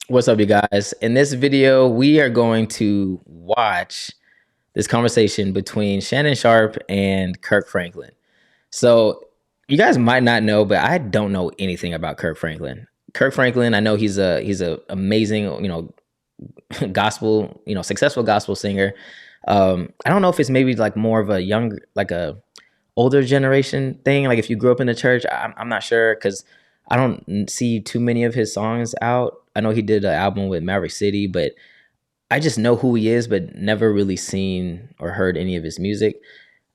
What's up, you guys? In this video, we are going to watch this conversation between Shannon Sharpe and Kirk Franklin. So, you guys might not know, but I don't know anything about Kirk Franklin. Kirk Franklin, I know he's a amazing, gospel, successful gospel singer. I don't know if it's maybe like more of a young, like a older generation thing. Like if you grew up in the church, I'm not sure because I don't see too many of his songs out. I know he did an album with Maverick City, but I just know who he is, but never really seen or heard any of his music.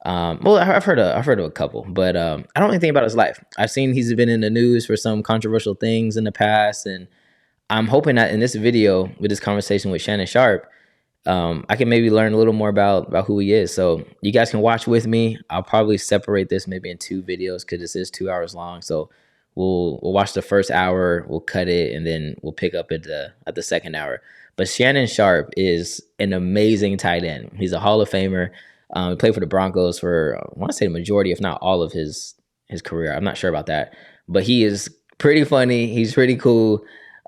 Well, I've heard of a couple, but I don't know anything about his life. I've seen he's been in the news for some controversial things in the past, and I'm hoping that in this video with this conversation with Shannon Sharpe, I can maybe learn a little more about who he is. So you guys can watch with me. I'll probably separate this maybe in two videos because this is 2 hours long. So we'll watch the first hour, we'll cut it, and then we'll pick up at the second hour. But Shannon Sharpe is an amazing tight end. He's a Hall of Famer. He played for the Broncos for I want to say the majority, if not all of his career. I'm not sure about that, but he is pretty funny. He's pretty cool.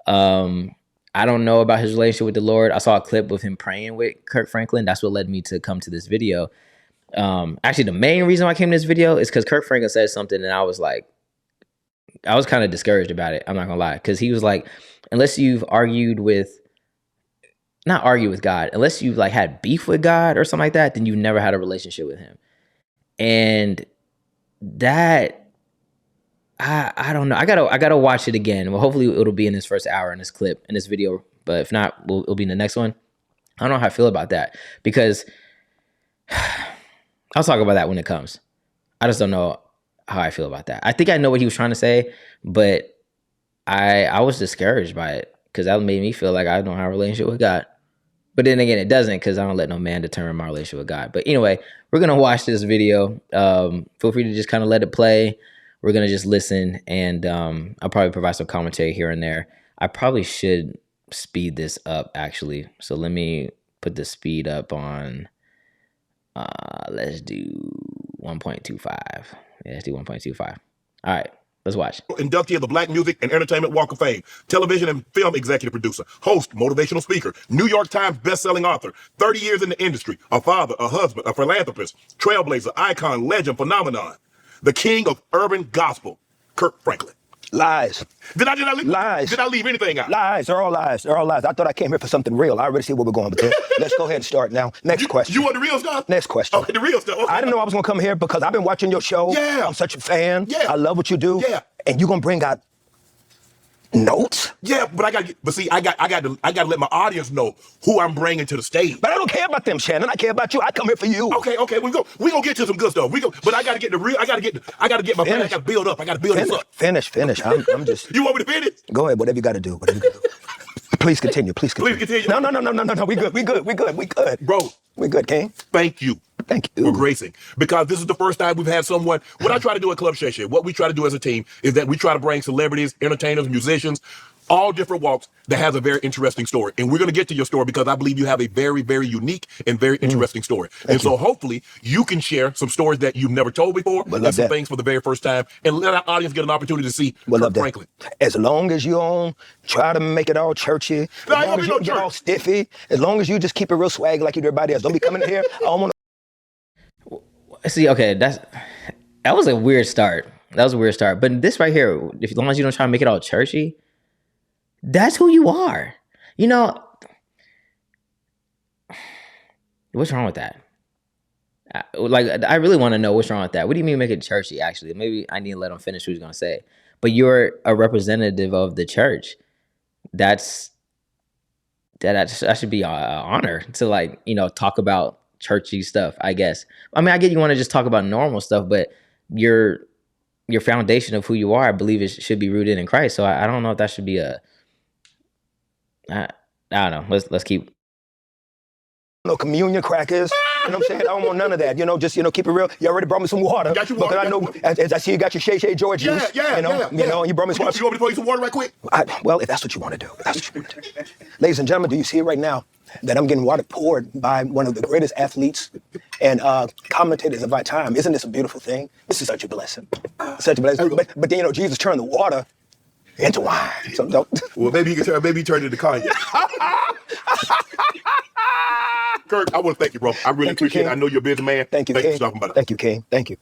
I don't know about his relationship with the Lord. I saw a clip of him praying with Kirk Franklin. That's what led me to come to this video. Actually, the main reason why I came to this video is because Kirk Franklin said something, and I was kind of discouraged about it. I'm not gonna lie, because he was like, unless you've not argued with God, unless you've like had beef with God or something like that, then you've never had a relationship with Him. And that I don't know. I gotta watch it again. Well, hopefully it'll be in this first hour in this clip in this video. But if not, it'll be in the next one. I don't know how I feel about that because I'll talk about that when it comes. I just don't know how I feel about that. I think I know what he was trying to say, but I was discouraged by it because that made me feel like I don't have a relationship with God. But then again, it doesn't because I don't let no man determine my relationship with God. But anyway, we're gonna watch this video. Feel free to just kind of let it play. We're gonna just listen, and I'll probably provide some commentary here and there. I probably should speed this up actually. So let me put the speed up on. Let's do 1.25. Yeah, let's do 1.25. All right, let's watch. Inductee of the Black Music and Entertainment Walk of Fame, television and film executive producer, host, motivational speaker, New York Times best-selling author, 30 years in the industry, a father, a husband, a philanthropist, trailblazer, icon, legend, phenomenon, the king of urban gospel, Kirk Franklin. Lies. Did I leave? Lies. Did I leave anything out? Lies. They're all lies. They're all lies. I thought I came here for something real. I already see where we're going with this. Let's go ahead and start now. Next question. You want the real stuff? Next question. Okay, the real stuff. Okay. I didn't know I was going to come here because I've been watching your show. Yeah. I'm such a fan. Yeah. I love what you do. Yeah. And you're going to bring out notes? Yeah, but I got to let my audience know who I'm bringing to the stage. But I don't care about them, Shannon. I care about you. I come here for you. Okay, we gonna get to some good stuff. But I gotta get the real. I gotta get my plan. I gotta build up. I gotta build this up. Finish. I'm just. You want me to finish? Go ahead. Whatever you got to do. Please continue. Please continue. Please continue. No. We good. Bro, We good, King. thank you. Thank you. For gracing. Because this is the first time we've had someone. What I try to do at Club Shay Shay, what we try to do as a team is that we try to bring celebrities, entertainers, musicians, all different walks that has a very interesting story. And we're going to get to your story because I believe you have a very, very unique and very interesting story. And so hopefully you can share some stories that you've never told before and some things for the very first time and let our audience get an opportunity to see Kirk Franklin. As long as you don't try to make it all churchy, as long as you don't get all stiffy, as long as you just keep it real swag like you do everybody else. Don't be coming in here. I don't want to. See, okay, that was a weird start. But this right here, as long as you don't try to make it all churchy, that's who you are. What's wrong with that? I really want to know what's wrong with that. What do you mean make it churchy, actually? Maybe I need to let him finish what he's going to say. But you're a representative of the church. That should be an honor to, talk about churchy stuff, I guess. I mean, I get you want to just talk about normal stuff, but your foundation of who you are, I believe it should be rooted in Christ. So I don't know if that should be I don't know. Let's keep. No communion crackers. You know what I'm saying? I don't want none of that. Just keep it real. You already brought me some water. Got you water. Because I know, as I see you got your Shay Shay George juice. Yeah. You brought me some water. You want me to pour you some water right quick? Well, if that's what you want to do. Ladies and gentlemen, do you see it right now that I'm getting water poured by one of the greatest athletes and commentators of our time? Isn't this a beautiful thing? This is such a blessing. Such a blessing. But then, Jesus turned the water Into wine. So don't. Well, maybe you turn into Kanye. Kirk, I want to thank you, bro. I really appreciate it. I know you're a busy man. Thank you, King. Thank you for talking about it. Thank you, King. Thank you.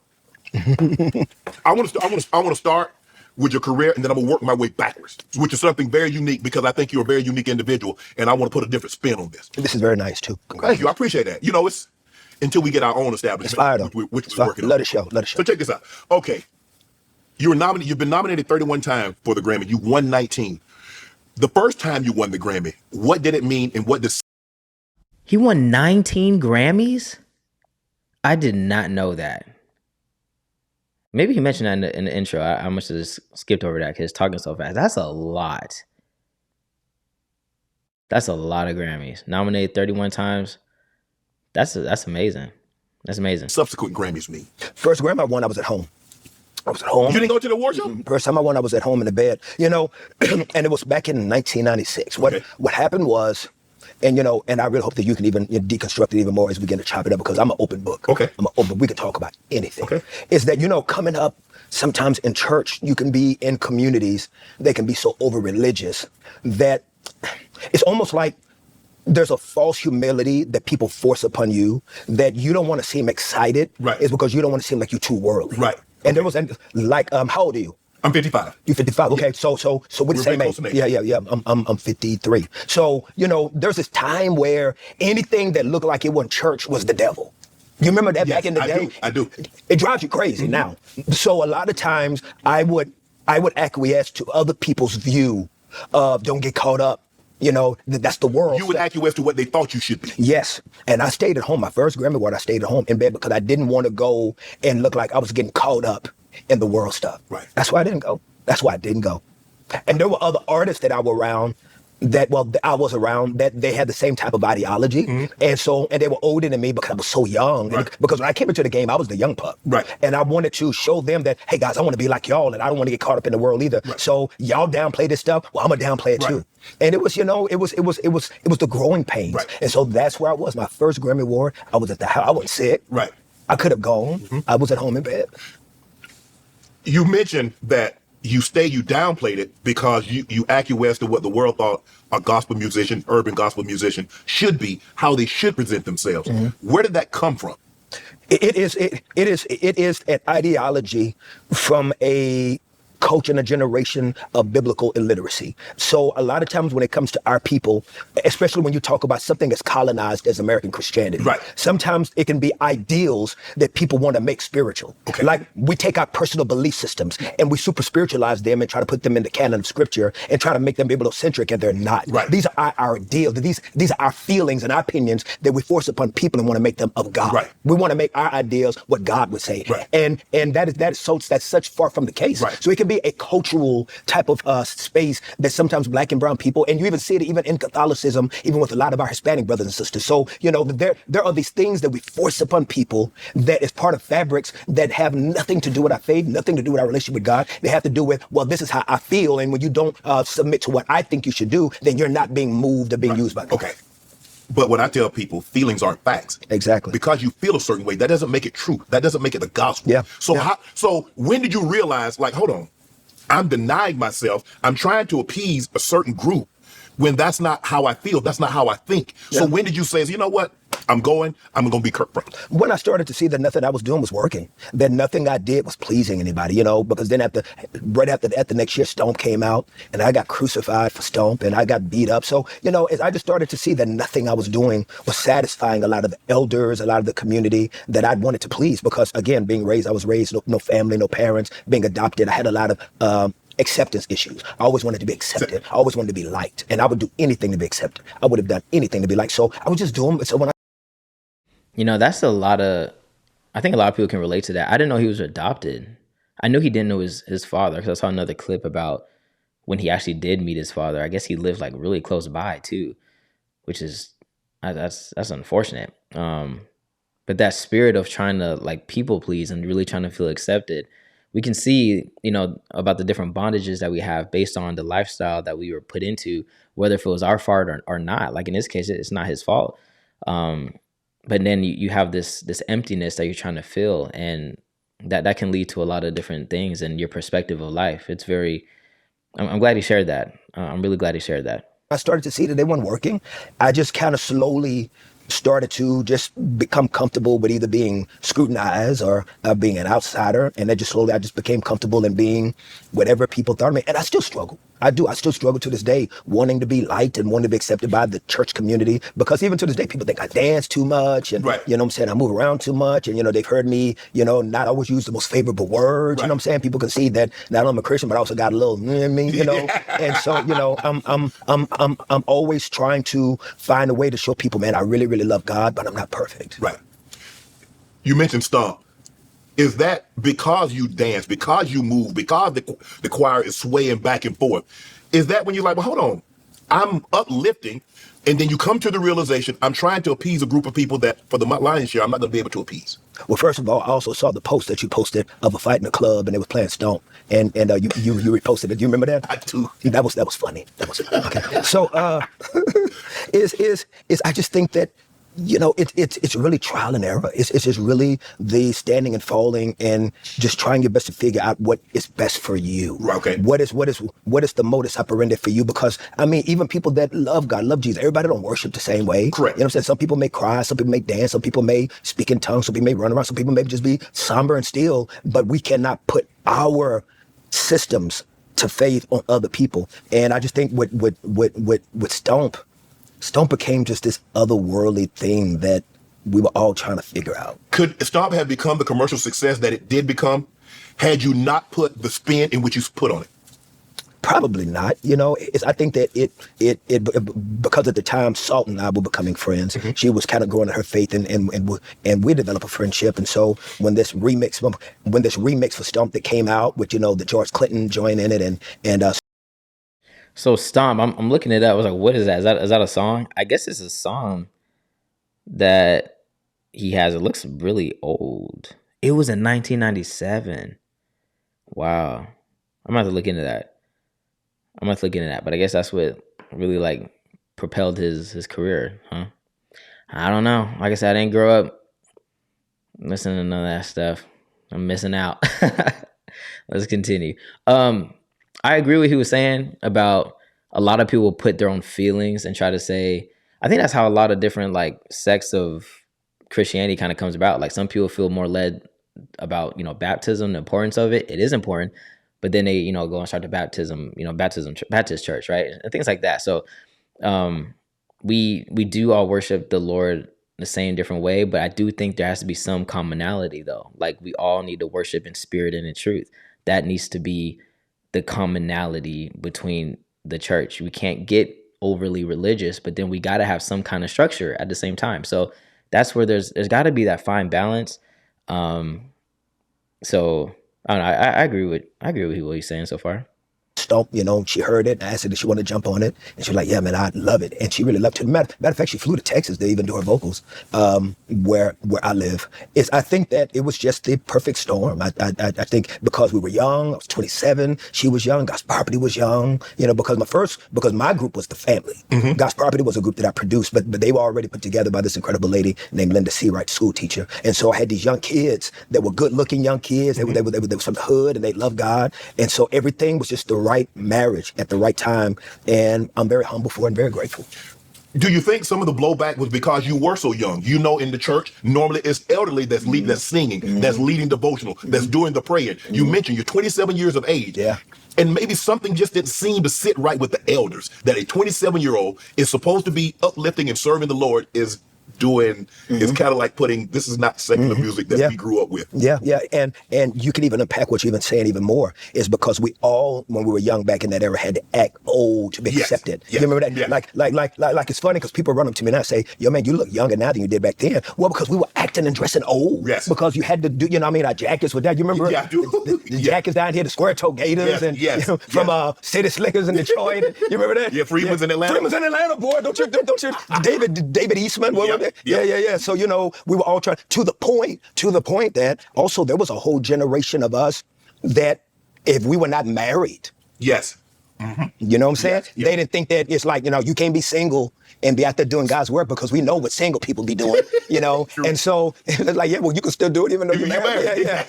I want to start with your career, and then I'm gonna work my way backwards, which is something very unique because I think you're a very unique individual, and I want to put a different spin on this. This is very nice too. Thank you. I appreciate that. You know, it's until we get our own establishment, which we're working on. Let it show. Let it show. So check this out. Okay, you've been nominated 31 times for the Grammy. You won 19. The first time you won the Grammy, what did it mean, and what does He won 19 Grammys? I did not know that. Maybe he mentioned that in the intro. I must have just skipped over that because talking so fast. That's a lot. That's a lot of Grammys. Nominated 31 times. That's amazing. That's amazing. subsequent Grammys mean? First Grammy I won, I was at home. I was at home. You didn't go to the award show? First time I won, I was at home in the bed. You know, and it was back in 1996. What happened was, and I really hope that you can even deconstruct it even more as we begin to chop it up, because I'm an open book. Okay. I'm an open. We can talk about anything. Okay. Is that coming up sometimes in church, you can be in communities that can be so over religious that it's almost like there's a false humility that people force upon you that you don't want to seem excited. Right. It's because you don't want to seem like you're too worldly. Right. And there was like, how old are you? I'm 55. You're 55. Okay, so we're the same age. Yeah. I'm 53. So there's this time where anything that looked like it wasn't church was the devil. You remember that back in the day? I do. It drives you crazy now. So a lot of times I would acquiesce to other people's view of don't get caught up. That's the world. You would acquiesce to what they thought you should be. Yes. And I stayed at home. My first Grammy Award, I stayed at home in bed because I didn't want to go and look like I was getting caught up in the world stuff. Right. That's why I didn't go. And there were other artists that I was around that they had the same type of ideology. Mm-hmm. And they were older than me because I was so young. Right. Because when I came into the game, I was the young pup. Right. And I wanted to show them that, hey guys, I want to be like y'all and I don't want to get caught up in the world either. Right. So y'all downplay this stuff. Well, I'm gonna downplay it too. And it was, it was the growing pains. Right. And so that's where I was. My first Grammy Award, I was at the house. I wasn't sick. Right. I could have gone. Mm-hmm. I was at home in bed. You mentioned that you downplayed it because you acquiesced to what the world thought a gospel musician, urban gospel musician should be, how they should present themselves. Mm-hmm. Where did that come from? It is an ideology from a culture and a generation of biblical illiteracy. So a lot of times when it comes to our people, especially when you talk about something as colonized as American Christianity, right, sometimes it can be ideals that people want to make spiritual. Okay. Like we take our personal belief systems and we super spiritualize them and try to put them in the canon of scripture and try to make them bibliocentric, and they're not. Right. These are our ideals. These are our feelings and our opinions that we force upon people and want to make them of God. Right. We want to make our ideals what God would say. Right. And that's such far from the case. Right. So it can be a cultural type of space that sometimes black and brown people, and you even see it even in Catholicism, even with a lot of our Hispanic brothers and sisters. So, there are these things that we force upon people that is part of fabrics that have nothing to do with our faith, nothing to do with our relationship with God. They have to do with, well, this is how I feel. And when you don't submit to what I think you should do, then you're not being moved or being used by God. Okay. But when I tell people feelings aren't facts. Exactly. Because you feel a certain way, that doesn't make it true. That doesn't make it the gospel. Yeah. So when did you realize, like, hold on, I'm denying myself. I'm trying to appease a certain group when that's not how I feel. That's not how I think. Yeah. So when did you say, you know what? I'm going to be Kirk Franklin. When I started to see that nothing I was doing was working, that nothing I did was pleasing anybody, because then right after the next year, Stomp came out and I got crucified for Stomp and I got beat up. So, as I just started to see that nothing I was doing was satisfying a lot of the elders, a lot of the community that I wanted to please, because again, I was raised, no family, no parents, being adopted. I had a lot of, acceptance issues. I always wanted to be accepted. I always wanted to be liked, and I would do anything to be accepted. I would have done anything to be liked. So I was just doing it. So when that's I think a lot of people can relate to that. I didn't know he was adopted. I knew he didn't know his father, because I saw another clip about when he actually did meet his father. I guess he lived like really close by too, which is, that's unfortunate. But that spirit of trying to like people please and really trying to feel accepted, we can see, about the different bondages that we have based on the lifestyle that we were put into, whether if it was our fault or not. Like in this case, it's not his fault. But then you have this emptiness that you're trying to fill, and that can lead to a lot of different things in your perspective of life. It's very I'm glad he shared that. I'm really glad he shared that. I started to see that they weren't working. I just kind of slowly started to just become comfortable with either being scrutinized or being an outsider. And then just slowly I just became comfortable in being whatever people thought of me. And I still struggle. I do. I still struggle to this day, wanting to be liked and wanting to be accepted by the church community. Because even to this day, people think I dance too much. And, Right. you know what I'm saying, I move around too much. And, you know, they've heard me, you know, not always use the most favorable words. Right. You know what I'm saying? People can see that not only I'm a Christian, but I also got a little, you know what I mean? You know? And so, you know, I'm always trying to find a way to show people, man, I really, really love God, but I'm not perfect. Right. You mentioned Stomp. Is that because you dance, because you move, because the choir is swaying back and forth? Is that when you're like, well, hold on, I'm uplifting, and then you come to the realization, I'm trying to appease a group of people that, for the lion's share, I'm not going to be able to appease? Well, first of all, I also saw the post that you posted of a fight in a club, and they was playing Stomp, and you reposted it. Do you remember that? I do. That was funny. That was okay. So is I just think that, you know, it's really trial and error. It's just really the standing and falling and just trying your best to figure out what is best for you. Okay. What is the modus operandi for you? Because I mean, even people that love God, love Jesus, everybody don't worship the same way. Correct. You know what I'm saying? Some people may cry, some people may dance, some people may speak in tongues, some people may run around, some people may just be somber and still. But we cannot put our systems to faith on other people. And I just think with Stomp became just this otherworldly thing that we were all trying to figure out. Could Stomp have become the commercial success that it did become had you not put the spin in which you put on it? Probably not. You know, I think that it because at the time Salt and I were becoming friends. Mm-hmm. She was kind of growing in her faith, and we developed a friendship. And so when this remix for Stomp that came out, with, you know, the George Clinton joined in it, and So Stomp, I'm looking it up. I was like, what is that? Is that a song? I guess it's a song that he has. It looks really old. It was in 1997. Wow. I'm gonna have to look into that. But I guess that's what really like propelled his career, huh? I don't know. Like I said, I didn't grow up listening to none of that stuff. I'm missing out. Let's continue. I agree with what he was saying about a lot of people put their own feelings and try to say, I think that's how a lot of different like sects of Christianity kind of comes about. Like some people feel more led about, you know, baptism, the importance of it. It is important, but then they, you know, go and start the Baptist church, right? And things like that. So we do all worship the Lord the same different way, but I do think there has to be some commonality though. Like we all need to worship in spirit and in truth. That needs to be the commonality between the church. We can't get overly religious, but then we got to have some kind of structure at the same time. So that's where there's got to be that fine balance. So I don't know. I agree with what he's saying so far. Stomp, you know, she heard it and asked her if she wanted to jump on it. And she was like, yeah, man, I love it. And she really loved it. Matter of fact, she flew to Texas to even do her vocals, where I live. I think that it was just the perfect storm. I think because we were young, I was 27, she was young, God's Property was young, you know, because my group was The Family. Mm-hmm. God's Property was a group that I produced, but they were already put together by this incredible lady named Linda Seawright, school teacher. And so I had these young kids that were good looking young kids. Mm-hmm. They were from the hood and they loved God. And so everything was just the right marriage at the right time, and I'm very humble for it and very grateful. Do you think some of the blowback was because you were so young? You know, in the church, normally it's elderly that's that's singing, that's leading devotional, that's doing the praying. You mentioned you're 27 years of age. Yeah. And maybe something just didn't seem to sit right with the elders, that a 27-year-old is supposed to be uplifting and serving the Lord is doing. It's kind of like putting, this is not secular music that we grew up with. Yeah. And you can even unpack what you're even saying even more, is because we all, when we were young back in that era, had to act old to be accepted. Yes. You remember that? Yes. Like it's funny because people run up to me and I say, yo man, you look younger now than you did back then. Well, because we were acting and dressing old. Yes. Because you had to do, you know what I mean, our jackets were down. You remember Yeah, I do. the jackets down here, the square toe gators, and you know, from City Slickers in Detroit. You remember that? Yeah, Freeman's in Atlanta. Freeman's in Atlanta, boy. Don't you David Eastman, what was it? Yeah. So, you know, we were all trying to the point that also there was a whole generation of us that if we were not married, yes, You know what I'm saying? Yes, yes. They didn't think that it's like, you can't be single and be out there doing God's work because we know what single people be doing, And so it's like, yeah, well, you can still do it even though you're married. Yeah.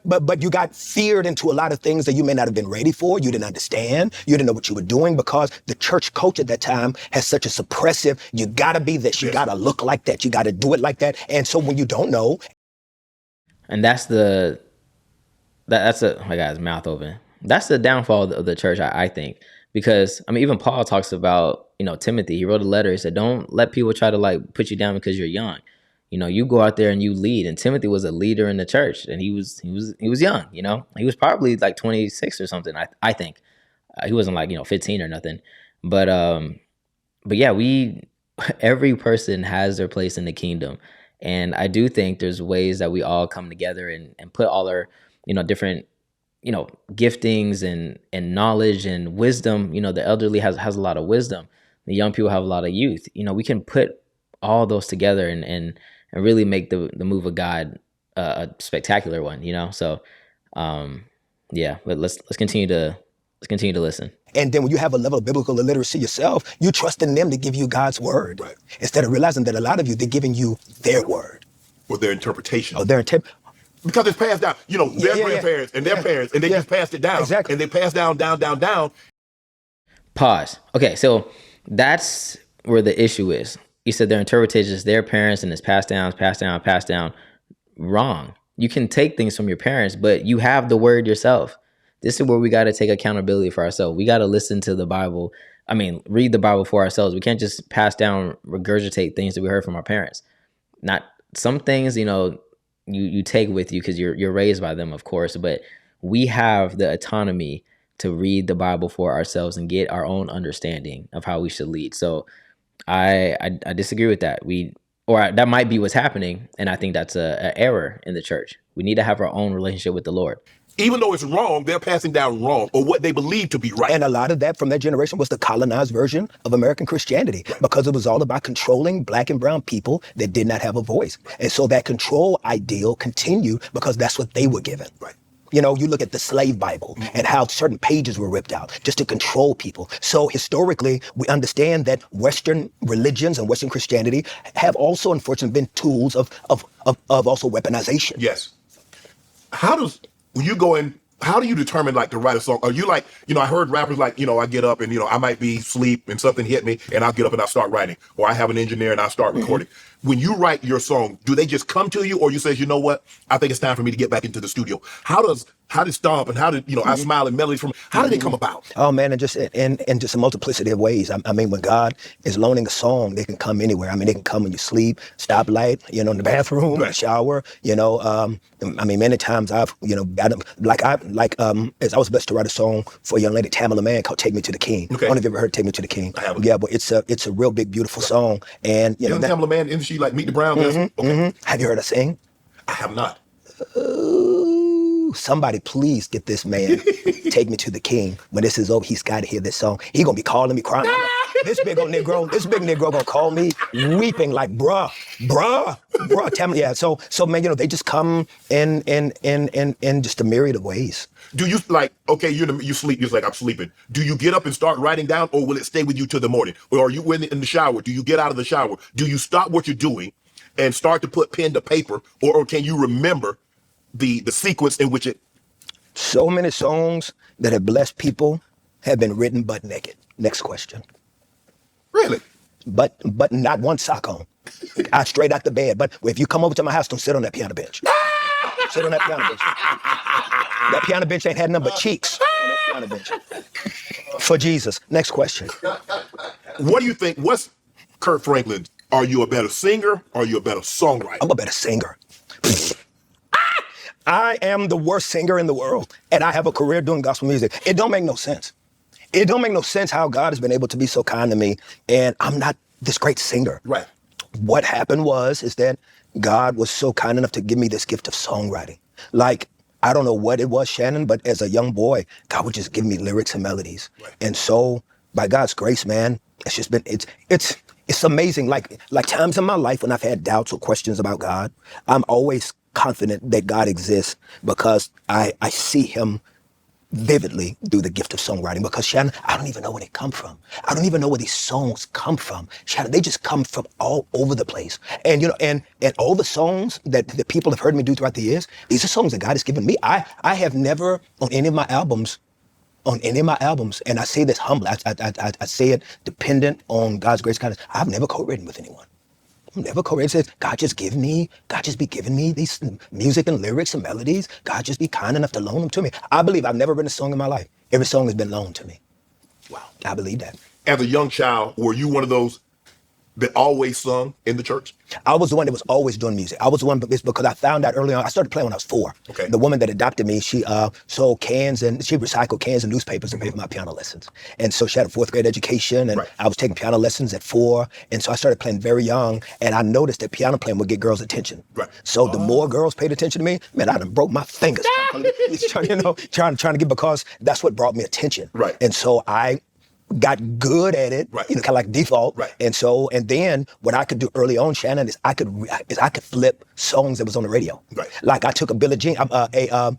But you got feared into a lot of things that you may not have been ready for. You didn't understand. You didn't know what you were doing because the church culture at that time has such a suppressive, you got to be this, you got to look like that, you got to do it like that. And so when you don't know. And that's I got his mouth open. That's the downfall of the church, I think. Because, even Paul talks about, Timothy. He wrote a letter. He said, don't let people try to like put you down because you're young. You go out there and you lead. And Timothy was a leader in the church, and he was young. He was probably like 26 or something. I think he wasn't like 15 or nothing. But yeah, every person has their place in the kingdom, and I do think there's ways that we all come together and put all our different giftings and knowledge and wisdom. The elderly has a lot of wisdom. The young people have a lot of youth. We can put all those together and really make the move of God a spectacular one. So yeah, but let's continue to listen. And then when you have a level of biblical illiteracy yourself, you trust in them to give you God's word. Right. Instead of realizing that a lot of you, they're giving you their word. Or their interpretation. Because it's passed down, their grandparents and their parents, and they just passed it down. Exactly. And they passed down. Pause. Okay, so that's where the issue is. You said their interpretation is their parents and it's passed down. Wrong. You can take things from your parents, but you have the word yourself. This is where we got to take accountability for ourselves. We got to listen to the Bible. Read the Bible for ourselves. We can't just pass down, regurgitate things that we heard from our parents. Not some things, you take with you because you're raised by them, of course, but we have the autonomy to read the Bible for ourselves and get our own understanding of how we should lead. So I disagree with that. That might be what's happening, and I think that's an error in the church. We need to have our own relationship with the Lord. Even though it's wrong, they're passing down wrong or what they believe to be right. And a lot of that from that generation was the colonized version of American Christianity because it was all about controlling black and brown people that did not have a voice. And so that control ideal continued because that's what they were given. Right. You look at the slave Bible and how certain pages were ripped out just to control people. So historically, we understand that Western religions and Western Christianity have also, unfortunately, been tools of also weaponization. Yes. How do you determine like to write a song? Are you like, I heard rappers like, I get up and, I might be asleep and something hit me and I'll get up and I'll start writing, or I have an engineer and I'll start recording. When you write your song, do they just come to you, or you say, you know what, I think it's time for me to get back into the studio? How did Stomp and how did, I Smile and Melodies how did they come about? Oh man, and just a multiplicity of ways. When God is loaning a song, they can come anywhere. They can come when you sleep, stoplight, in the bathroom, right. Shower, many times I've, as I was blessed to write a song for a young lady, Tamala Mann, called Take Me to the King. Okay. I don't know if you ever heard Take Me to the King. I haven't. Yeah, but it's a real big, beautiful song. And Tamala Mann, isn't she like Meet the Browns? Okay. Have you heard her sing? I have not. Ooh, somebody please get this man Take Me to the King. When this is over, he's got to hear this song. He gonna be calling me, crying. This big Negro gonna call me, weeping like, bruh, tell me, yeah. So man, they just come in just a myriad of ways. Do you like, okay, you sleep, you're like, I'm sleeping. Do you get up and start writing down, or will it stay with you till the morning? Or are you in the shower? Do you get out of the shower? Do you stop what you're doing and start to put pen to paper, or can you remember the sequence in which it? So many songs that have blessed people have been written butt naked. Next question. Really? But not one sock on. I straight out the bed. But if you come over to my house, don't sit on that piano bench. Sit on that piano bench. That piano bench ain't had nothing but cheeks on that piano bench. For Jesus. Next question. What do you think? What's Kirk Franklin? Are you a better singer? Or are you a better songwriter? I'm a better singer. I am the worst singer in the world, and I have a career doing gospel music. It don't make no sense. It don't make no sense how God has been able to be so kind to me, and I'm not this great singer. Right. What happened is that God was so kind enough to give me this gift of songwriting. Like, I don't know what it was, Shannon, but as a young boy, God would just give me lyrics and melodies. Right. And so, by God's grace, man, it's just been, it's amazing. Like times in my life when I've had doubts or questions about God, I'm always confident that God exists because I see him vividly through the gift of songwriting because Shannon, I don't even know where they come from. I don't even know where these songs come from. Shannon, they just come from all over the place. And and all the songs that people have heard me do throughout the years, these are songs that God has given me. I have never on any of my albums, and I say this humbly, I say it dependent on God's grace, kindness. I've never co-written with anyone. Never co-written. Says God just be giving me these music and lyrics and melodies. God just be kind enough to loan them to me. I believe I've never written a song in my life. Every song has been loaned to me. Wow. I believe that. As a young child, were you one of those that always sung in the church? I was the one that was always doing music. I was the one, it's because I found out early on, I started playing when I was 4. Okay. The woman that adopted me, she sold cans and she recycled cans and newspapers to pay for my piano lessons. And so she had a 4th grade education and I was taking piano lessons at 4. And so I started playing very young and I noticed that piano playing would get girls' attention. Right. So the more girls paid attention to me, man, I done broke my fingers. trying to get, because that's what brought me attention. Right. And so I got good at it, right. Kind of like default. Right. And then what I could do early on, Shannon, is I could flip songs that was on the radio. Right. Like I took a Billie Jean, the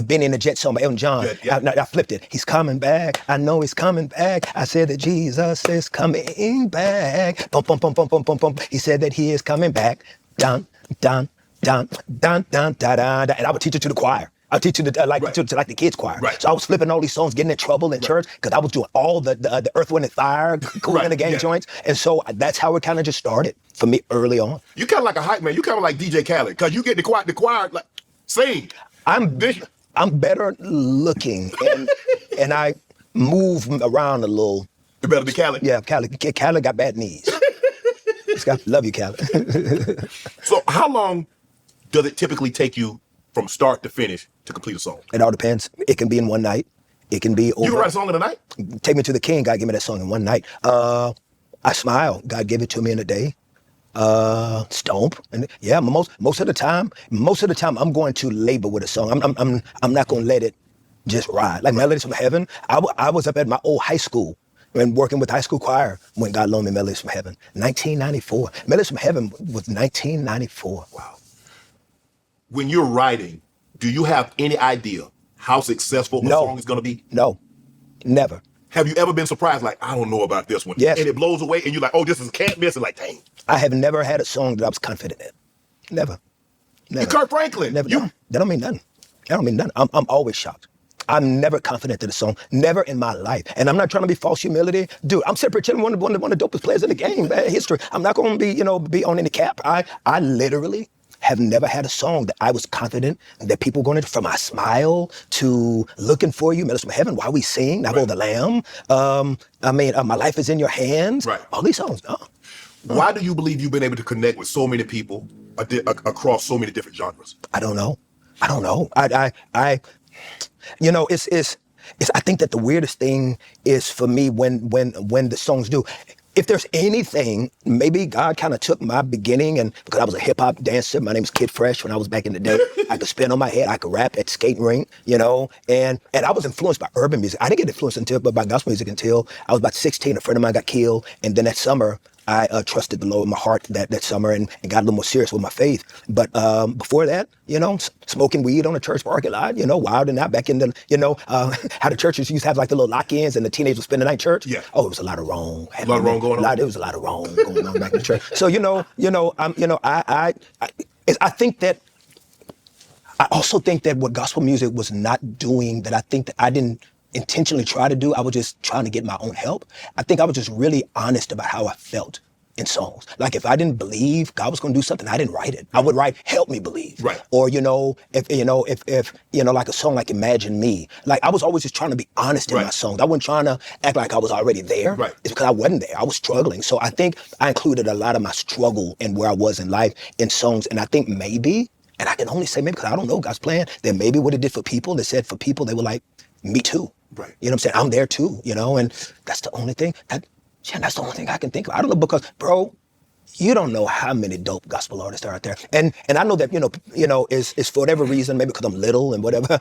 Benny and the Jet song by Elton John. Yeah. I flipped it. He's coming back. I know he's coming back. I said that Jesus is coming back. Bum, bum, bum, bum, bum, bum, bum. He said that he is coming back. Dun, dun, dun, dun, dun, da, da, da. And I would teach it to the choir. I teach you to the kids choir. Right. So I was flipping all these songs, getting in trouble in church because I was doing all the Earth, Wind, and Fire, Cool in the Gang joints. And so that's how it kind of just started for me early on. You kind of like a hype man. You kind of like DJ Khaled because you get the choir like sing. I'm better looking and I move around a little. You better be Khaled. Yeah, Khaled got bad knees. Love you, Khaled. So how long does it typically take you from start to finish to complete a song? It all depends. It can be in one night. It can be over. You can write a song in a night? Take Me to the King, God gave me that song in one night. I Smile, God gave it to me in a day. Stomp, and yeah, most of the time I'm going to labor with a song. I'm not going to let it just ride. Like Melodies from Heaven, I was up at my old high school and working with high school choir when God loaned me Melodies from Heaven. 1994. Melodies from Heaven was 1994. Wow. When you're writing, do you have any idea how successful a song is going to be? No, never. Have you ever been surprised, like, I don't know about this one? Yes. And it blows away and you're like, oh, this is can't miss. And like, dang. I have never had a song that I was confident in. Never. You're Kirk Franklin. Never. That don't mean nothing. That don't mean nothing. I'm always shocked. I'm never confident in a song, never in my life. And I'm not trying to be false humility. Dude, I'm Separate Chin, one of the dopest players in the game, man, history. I'm not going to be on any cap. I literally have never had a song that I was confident that people were going to, from I Smile to Looking for You, Melodies from Heaven, Why We Sing, Now Go the Lamb. My Life Is in Your Hands. Right. All these songs. Why do you believe you've been able to connect with so many people across so many different genres? I don't know. I think that the weirdest thing is for me when the songs do. If there's anything, maybe God kind of took my beginning, and because I was a hip hop dancer, my name was Kid Fresh when I was back in the day. I could spin on my head, I could rap at skating rink, and I was influenced by urban music. I didn't get influenced by gospel music until I was about 16. A friend of mine got killed, and then that summer, I trusted the Lord in my heart that summer and got a little more serious with my faith. But before that, smoking weed on a church parking lot, wild and out back in the, how the churches used to have like the little lock-ins and the teenagers would spend the night in church. Yeah. Oh, it was a lot of wrong. A lot of wrong going on? There was a lot of wrong going on back in the church. So, I think that, I also think that what gospel music was not doing, that I think that I didn't intentionally try to do, I was just trying to get my own help. I think I was just really honest about how I felt in songs. Like if I didn't believe God was going to do something, I didn't write it. I would write, help me believe. Right. Or, if like a song like Imagine Me, like I was always just trying to be honest in my songs. I wasn't trying to act like I was already there. Right. It's because I wasn't there. I was struggling. So I think I included a lot of my struggle and where I was in life in songs. And I think maybe, and I can only say maybe because I don't know God's plan, that maybe what it did for people, they said for people, they were like, me too. Right. You know what I'm saying? I'm there too, and that's the only thing that's the only thing I can think of. I don't know, because bro, you don't know how many dope gospel artists are out there. And I know that, is for whatever reason, maybe because I'm little and whatever,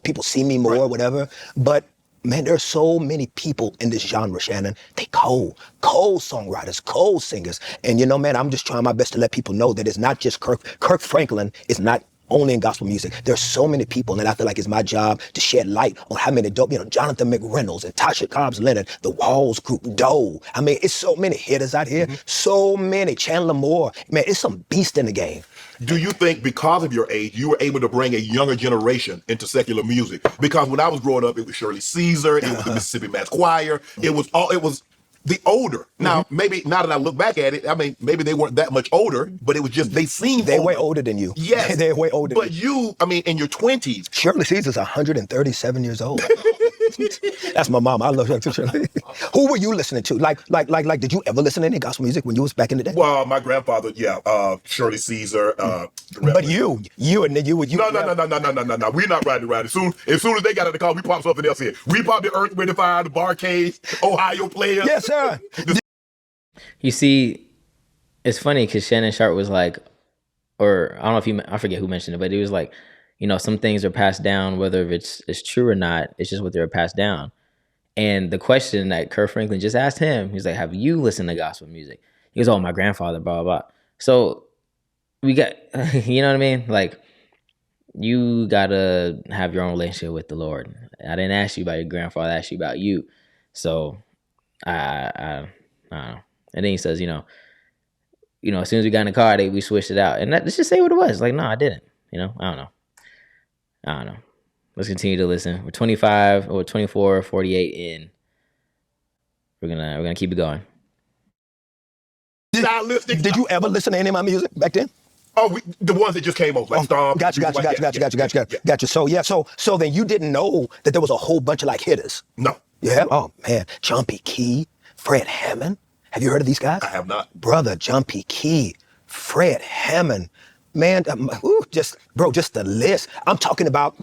people see me more or whatever. But man, there are so many people in this genre, Shannon. They cold songwriters, cold singers. And man, I'm just trying my best to let people know that it's not just Kirk. Kirk Franklin is not only in gospel music. There's so many people, and I feel like it's my job to shed light on how many dope, Jonathan McReynolds and Tasha Cobbs Leonard, the Walls Group, Doe. I mean, it's so many hitters out here, so many. Chandler Moore. Man, it's some beast in the game. Do you think because of your age, you were able to bring a younger generation into secular music? Because when I was growing up, it was Shirley Caesar, it was the Mississippi Mass Choir, it was the older. Now, maybe now that I look back at it, I mean, maybe they weren't that much older, but it was just, they seemed They're older. way older than you. Yes. They're way older But than you. you, I mean, in your 20s. Shirley Caesar's 137 years old. That's my mom. I love her. Who were you listening to? Like, did you ever listen to any gospel music when you was back in the day? Well, my grandfather, Shirley Caesar. But you. No. We're not riding around. As soon as they got in the car, we popped something else in. We popped the Earth, Wind and Fire, the Barcades, Ohio Players. Yes, sir. You see, it's funny because Shannon Sharpe was like, or I don't know if I forget who mentioned it, but he was like, some things are passed down, whether it's true or not. It's just what they were passed down. And the question that Kirk Franklin just asked him, he's like, have you listened to gospel music? He goes, oh, my grandfather, blah, blah, blah. So we got, you know what I mean? Like, you got to have your own relationship with the Lord. I didn't ask you about your grandfather, I asked you about you. So I don't know. And then he says, as soon as we got in the car, we switched it out. And let's just say what it was. Like, no, I didn't. I don't know. Let's continue to listen. We're 25 or 24, 48 in. We're gonna keep it going. Did you ever listen to any of my music back then? Oh, the ones that just came over, like Stomp. Gotcha. So then you didn't know that there was a whole bunch of like hitters. No. Yeah. Oh man, John P. Key, Fred Hammond. Have you heard of these guys? I have not. Brother, John P. Key, Fred Hammond. Man, just the list. I'm talking about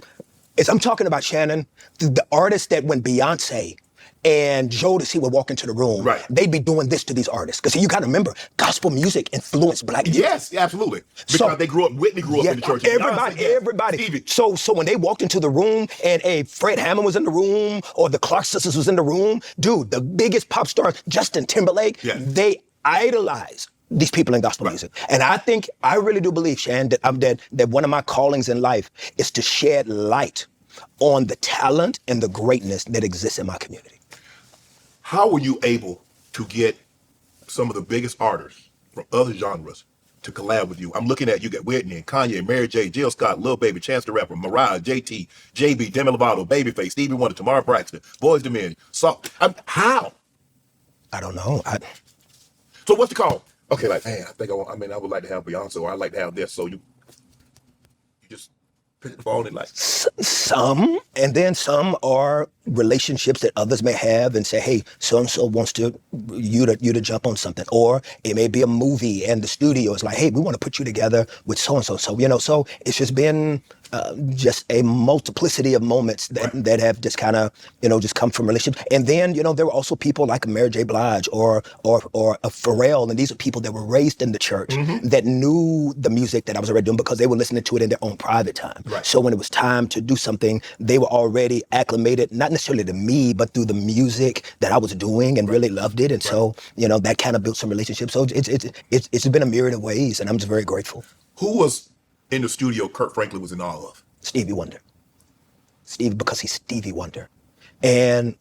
Shannon, the artists that when Beyonce and Jodeci would walk into the room, right, they'd be doing this to these artists. Because you got to remember, gospel music influenced black music. Yes, absolutely. Because Whitney grew up in the church. Everybody. Stevie. So when they walked into the room and Fred Hammond was in the room or the Clark sisters was in the room, dude, the biggest pop stars, Justin Timberlake, they idolize these people in gospel music. And I really do believe, Shan, that one of my callings in life is to shed light on the talent and the greatness that exists in my community. How were you able to get some of the biggest artists from other genres to collab with you? I'm looking at you got Whitney and Kanye, Mary J, Jill Scott, Lil Baby, Chance the Rapper, Mariah, JT, JB, Demi Lovato, Babyface, Stevie Wonder, Tamara Braxton, Boyz II Men. So how? I don't know. So what's the call? Okay, like, man, I would like to have Beyonce, or I'd like to have this. So you just pick the phone and like. Some, and then some are relationships that others may have and say, hey, so-and-so wants you to jump on something. Or it may be a movie and the studio is like, hey, we want to put you together with so-and-so. So it's just been just a multiplicity of moments that have just kind of, just come from relationships. And then, there were also people like Mary J. Blige or a Pharrell, and these are people that were raised in the church that knew the music that I was already doing because they were listening to it in their own private time. Right. So when it was time to do something, they were already acclimated, not necessarily to me, but through the music that I was doing and really loved it. And so, that kind of built some relationships. So it's been a myriad of ways, and I'm just very grateful. Who was in the studio Kirk Franklin was in all of? Stevie Wonder. Because he's Stevie Wonder. And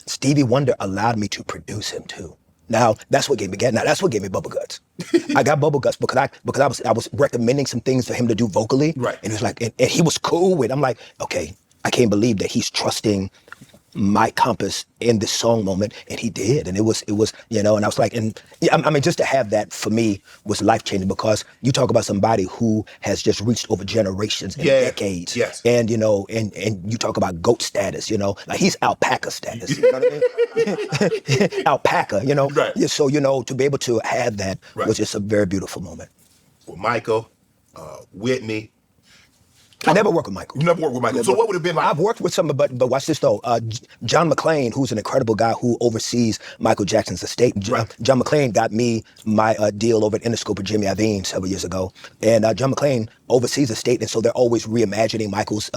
Stevie Wonder allowed me to produce him too. Now, that's what gave me bubble guts. I got bubble guts because I was recommending some things for him to do vocally. Right. And he was like, and he was cool with it. I'm like, okay, I can't believe that he's trusting my compass in this song moment, and he did, and it was, and I was like, and I mean, just to have that for me was life changing because you talk about somebody who has just reached over generations and decades, and and you talk about GOAT status, like he's alpaca status, you know what I mean? Alpaca, right. So to be able to have that was just a very beautiful moment. Well, Michael, Whitney. I never worked with Michael. You never worked with Michael. So what would it have been like? I've worked with some, but watch this though. John McClain, who's an incredible guy who oversees Michael Jackson's estate. John McClain got me my deal over at Interscope with Jimmy Iovine several years ago. And John McClain oversees the estate, and so they're always reimagining Michael's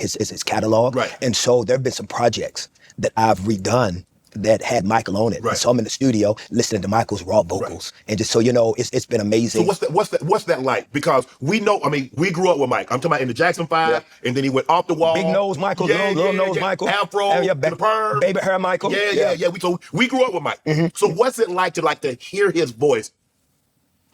his catalog. Right. And so there have been some projects that I've redone that had Michael on it. Right. And so I'm in the studio listening to Michael's raw vocals. And just so you know, it's been So amazing. what's that like? Because we know, I mean, we grew up with Mike. I'm talking about in the Jackson 5, and then he went off the wall. Big nose Michael, little nose Michael. Afro, Yeah, to the perm. baby hair Michael. Yeah. So we grew up with Mike. So what's it like to hear his voice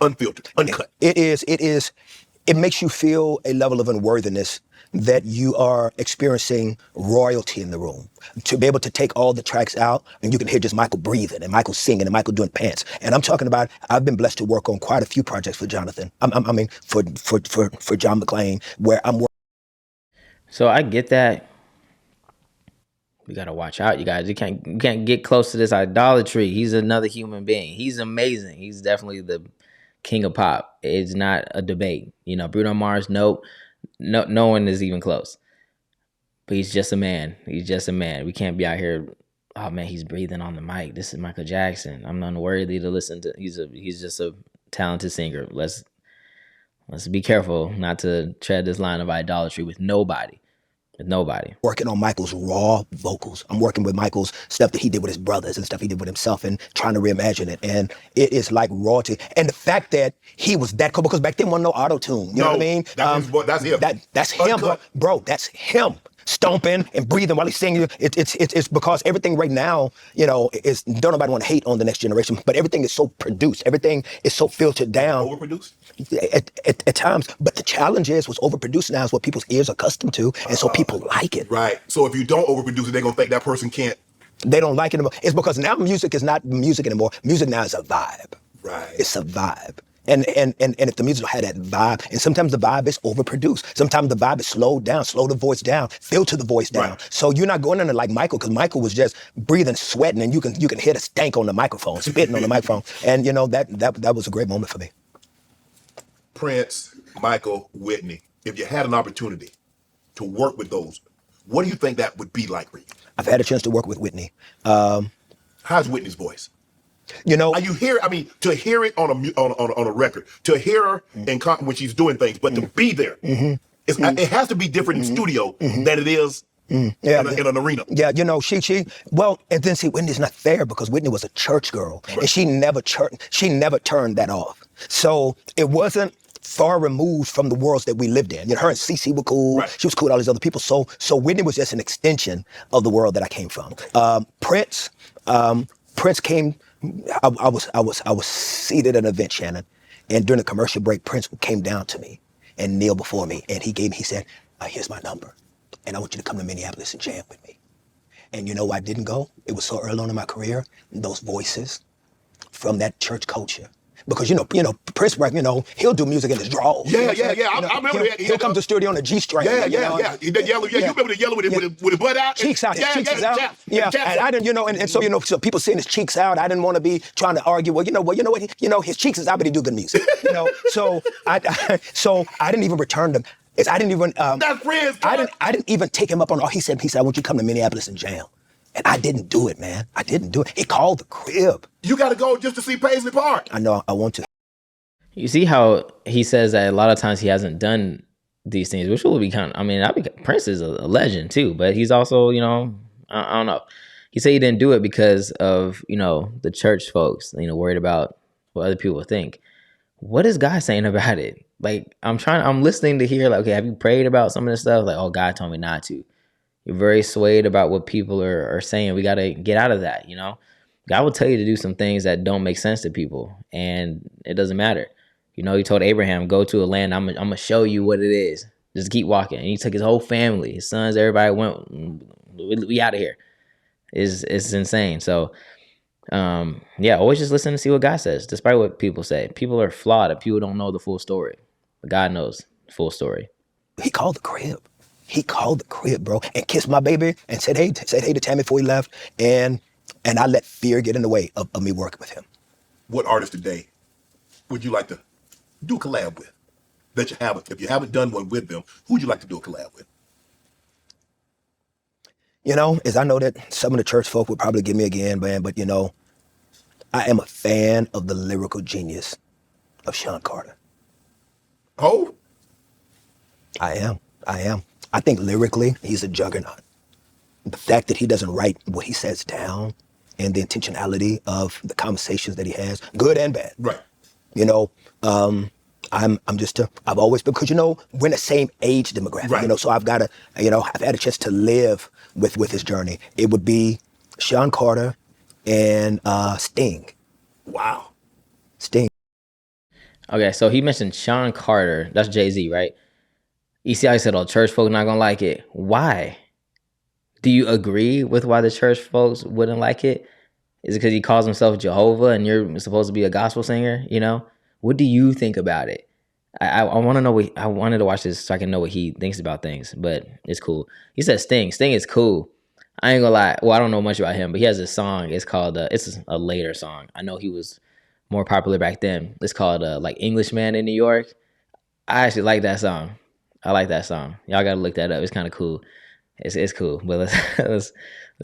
unfiltered, uncut? It makes you feel a level of unworthiness that you are experiencing royalty in the room. To be able to take all the tracks out and you can hear just Michael breathing and Michael singing and Michael doing pants. And I'm talking about, I've been blessed to work on quite a few projects for Jonathan. For John McClain, where I'm working. So I get that. We gotta watch out, you guys. You can't get close to this idolatry. He's another human being. He's amazing. He's definitely the king of pop. It's not a debate. You know, Bruno Mars, nope. No one is even close. But he's just a man. He's just a man. We can't be out here, oh man, he's breathing on the mic. This is Michael Jackson. I'm unworthy to listen to. He's just a talented singer. Let's be careful not to tread this line of idolatry with nobody. Working on Michael's raw vocals. I'm working with Michael's stuff that he did with his brothers and stuff he did with himself and trying to reimagine it. And it is like royalty. And the fact that he was that cool, because back then wasn't no auto-tune. You know what I mean? That's him. That's him, bro. That's him. Stomping and breathing while he's singing. It's because everything right now, you know, don't nobody want to hate on the next generation, but everything is so produced. Everything is so filtered down. Overproduced? At times. But the challenge is what's overproduced now is what people's ears are accustomed to, and so people like it. Right. So if you don't overproduce it, they're going to think that person can't. They don't like it anymore. It's because now music is not music anymore. Music now is a vibe. Right. It's a vibe. And if the music had that vibe, and sometimes the vibe is overproduced. Sometimes the vibe is slowed down, slow the voice down, filter the voice down. Right. So you're not going in there like Michael, because Michael was just breathing, sweating, and you can hear the stank on the microphone, spitting on the microphone. And you know, that was a great moment for me. Prince, Michael, Whitney, if you had an opportunity to work with those, what do you think that would be like for you? I've had a chance to work with Whitney. How's Whitney's voice? You know, you hear, I mean, to hear it on a record, to hear her when she's doing things, but to be there, it has to be different in studio than it is in an arena. Yeah, you know, well, and then see, Whitney's not fair because Whitney was a church girl, and she never turned that off. So it wasn't far removed from the worlds that we lived in. You know, her and Cece were cool. Right. She was cool with all these other people. So Whitney was just an extension of the world that I came from. Prince came. I was seated at an event, Shannon, and during the commercial break, Prince came down to me and kneeled before me, and he said, here's my number, and I want you to come to Minneapolis and jam with me. And you know why I didn't go? It was so early on in my career, those voices from that church culture. Because you know, Prince, you know, he'll do music in his drawers. Yeah. I remember that. He'll come to the studio on a G-string. Yeah. That yellow, you remember the yellow with his butt out? Cheeks out, his cheeks out. Yeah. And I didn't, you know, and so, you know, so people seeing his cheeks out, I didn't want to be trying to argue, you know what, his cheeks is out, but he do good music. You know, so I didn't even return them. I didn't even, That's friends, I didn't even take him up on, he said, I want you to come to Minneapolis and jam. And I didn't do it, man. I didn't do it. He called the crib. You got to go just to see Paisley Park. I know, I want to. You see how he says that a lot of times he hasn't done these things, which will be Prince is a legend too, but he's also, you know, I don't know. He said he didn't do it because of, you know, the church folks, you know, worried about what other people think. What is God saying about it? Like, I'm listening to hear, like, okay, have you prayed about some of this stuff? Like, oh, God told me not to. You're very swayed about what people are saying. We got to get out of that, you know? God will tell you to do some things that don't make sense to people, and it doesn't matter. You know, he told Abraham, go to a land, I'm going to show you what it is. Just keep walking. And he took his whole family, his sons, everybody went, we out of here. It's insane. So, always just listen to see what God says, despite what people say. People are flawed if people don't know the full story. But God knows the full story. He called the crib. He called the crib, bro, and kissed my baby and said hey to Tammy before he left. And I let fear get in the way of me working with him. What artist today would you like to do a collab with that you haven't? If you haven't done one with them, who would you like to do a collab with? You know, as I know that some of the church folk would probably give me again, man, but you know, I am a fan of the lyrical genius of Sean Carter. Oh? I am. I think lyrically, he's a juggernaut. The fact that he doesn't write what he says down and the intentionality of the conversations that he has, good and bad. Right. You know, I'm just I've always been, because we're in the same age demographic. Right. So I've got to, I've had a chance to live with his journey. It would be Sean Carter and Sting. Wow. Sting. Okay, so he mentioned Sean Carter. That's Jay-Z, right? You see how he said, "Oh, church folk not gonna like it." Why? Do you agree with why the church folks wouldn't like it? Is it because he calls himself Jehovah and you're supposed to be a gospel singer? What do you think about it? I want to know. I wanted to watch this so I can know what he thinks about things, but it's cool. He said Sting. Sting is cool. I ain't gonna lie. Well, I don't know much about him, but he has a song. It's called. It's a later song. I know he was more popular back then. It's called like Englishman in New York. I actually like that song. I like that song. Y'all gotta look that up. It's kind of cool. It's cool. But let's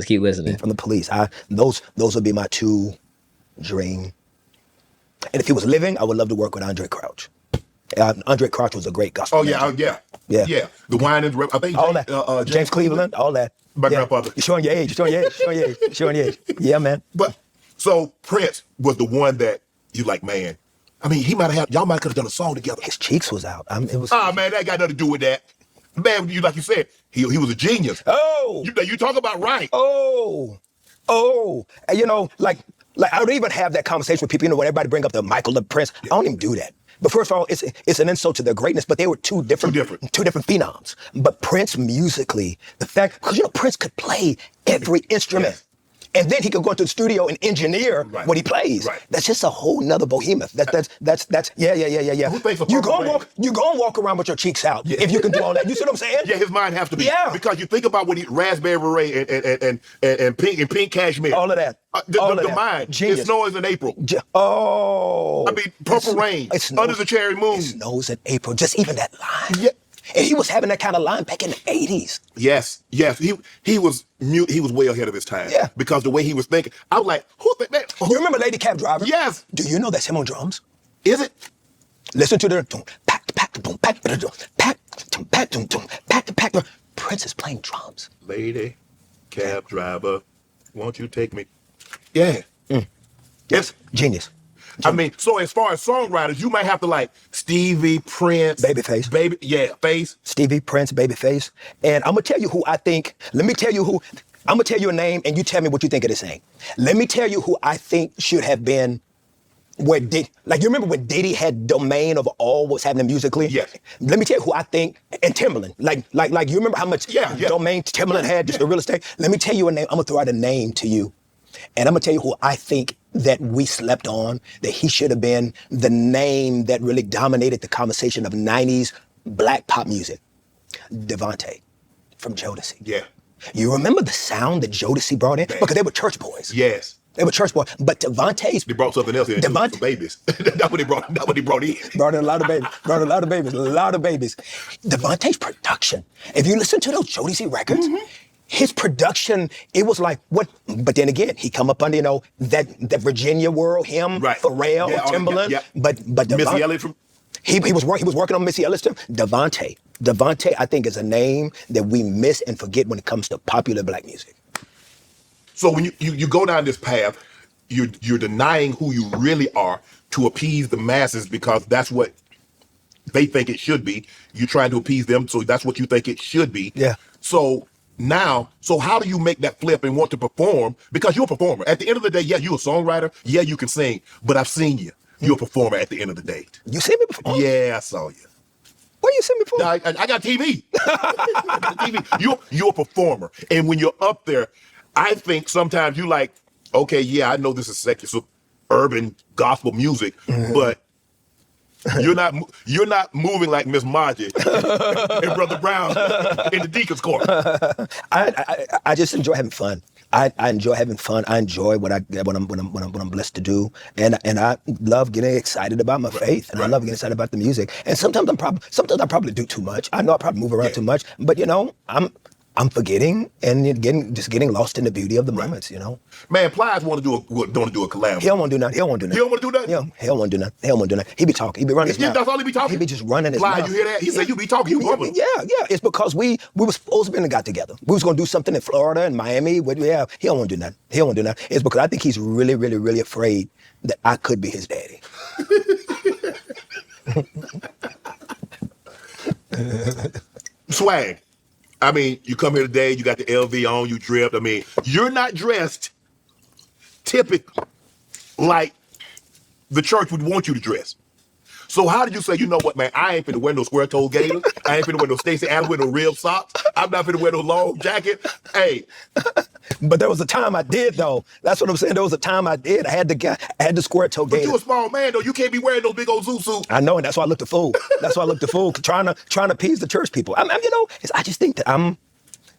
keep listening. From the Police. Those would be my two dream. And if he was living, I would love to work with Andre Crouch. Andre Crouch was a great gospel. Oh yeah. The wine and I think all that. James Cleveland, all that. My grandfather. You're showing your age. Yeah, man. But so Prince was the one that you like, man. I mean, y'all might could have done a song together. His cheeks was out. It was. Oh man, that got nothing to do with that. Man, like you said, he was a genius. Oh. You talk about right. Oh. And, like I don't even have that conversation with people. When everybody bring up the Michael, the Prince, I don't even do that. But first of all, it's an insult to their greatness. But they were two different phenoms. But Prince musically, the fact, because Prince could play every instrument. Yes. And then he could go into the studio and engineer what he plays. Right. That's just a whole nother behemoth. That's yeah. Who thinks you gonna walk around with your cheeks out if you can do all that. You see what I'm saying? Yeah, his mind has to be. Yeah. Because you think about when he Raspberry Beret and pink cashmere. All of that. The mind. Genius. It snows in April. I mean, Purple Rain. Under the Cherry Moon. It snows in April. Just even that line. Yeah. And he was having that kind of line back in the 80s. Yes. He was mute. He was way ahead of his time. Yeah. Because the way he was thinking, I was like, man? You remember Lady Cab Driver? Yes. Do you know that's him on drums? Is it? Listen to the pack. Prince is playing drums. Lady Cab Driver, won't you take me? Yeah. Yes. Genius. I mean, so as far as songwriters, you might have to like Stevie, Prince, Babyface. Face. Stevie, Prince, Babyface. And I'm gonna tell you who I think. Let me tell you who. I'm gonna tell you a name, and you tell me what you think of this name. Let me tell you who I think should have been. You remember when Diddy had domain of all what's happening musically? Yes. Let me tell you who I think, and Timberland. Like you remember how much domain Timberland had, just the real estate? Let me tell you a name. I'm gonna throw out a name to you. And I'm gonna tell you who I think that we slept on, that he should have been the name that really dominated the conversation of 90s black pop music. Devontae from Jodeci. Yeah. You remember the sound that Jodeci brought in? Because they were church boys. Yes. They were church boys. But Devontae's... They brought something else in. For babies. That's what he brought in. Brought in a lot of babies. Devontae's production. If you listen to those Jodeci records, his production, it was like what? But then again, he come up under that Virginia world, him, Pharrell, Timberland, but Missy Elliott from. He was working on Missy Elliott. Devontae, I think, is a name that we miss and forget when it comes to popular black music. So when you go down this path, you're denying who you really are to appease the masses because that's what they think it should be. You're trying to appease them, so that's what you think it should be. Yeah. So how do you make that flip and want to perform? Because you're a performer. At the end of the day, yeah, you're a songwriter. Yeah, you can sing. But I've seen you. You're a performer at the end of the day. You see me before? Yeah, I saw you. Where you see me before? I got TV. You're a performer. And when you're up there, I think sometimes you like, okay, yeah, I know this is secular, urban gospel music, but you're not moving like Miss Margie and Brother Brown in the Deacon's Court. I just enjoy having fun. I enjoy having fun. I enjoy what I'm blessed to do, and I love getting excited about my faith, and I love getting excited about the music. And sometimes I probably do too much. I know I probably move around too much, but I'm forgetting and just getting lost in the beauty of the moments, you know. Man, Plies want to do a collab. He don't want to do nothing. He don't want to do nothing. He don't want to do nothing? Yeah, he don't want to do nothing. He don't want to do nothing. He be talking. He be running his mouth. That's all he be talking? He be just running his Plies, mouth. you hear that? He said you be talking. You bumping. Yeah. It's because we were supposed to be and got together. We was going to do something in Florida and Miami. Yeah, he don't want to do nothing. He don't want to do nothing. It's because I think he's really, really, really afraid that I could be his daddy. Swag. I mean, you come here today, you got the LV on, you dripped. I mean, you're not dressed typically like the church would want you to dress. So how did you say, you know what, man, I ain't finna wear no square-toed gaiters. I ain't finna wear no Stacey Adams with no rib socks. I'm not finna wear no long jacket. Hey. But there was a time I did, though. That's what I'm saying. There was a time I did. I had the square-toe gaiters. But you a small man, though. You can't be wearing those big old zoo suits. I know, and that's why I looked a fool. That's why I looked a fool, trying to appease the church people. I just think that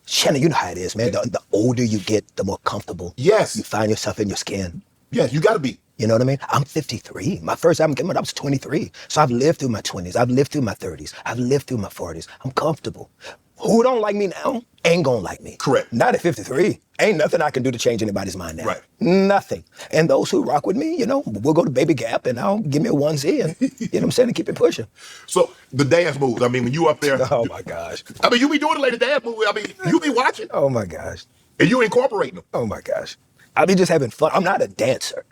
Shannon, you know how it is, man. The older you get, the more comfortable you find yourself in your skin. Yes, you got to be. You know what I mean? I'm 53. My first album came out, I was 23. So I've lived through my 20s. I've lived through my 30s. I've lived through my 40s. I'm comfortable. Who don't like me now ain't gonna like me. Correct. Not at 53. Ain't nothing I can do to change anybody's mind now. Right. Nothing. And those who rock with me, you know, we'll go to Baby Gap and I'll give me a onesie and, you know what I'm saying, and keep it pushing. So the dance moves, I mean, when you up there. Oh my gosh. I mean, you be doing the latest dance moves. I mean, you be watching. Oh my gosh. And you incorporating them. Oh my gosh. I be just having fun. I'm not a dancer.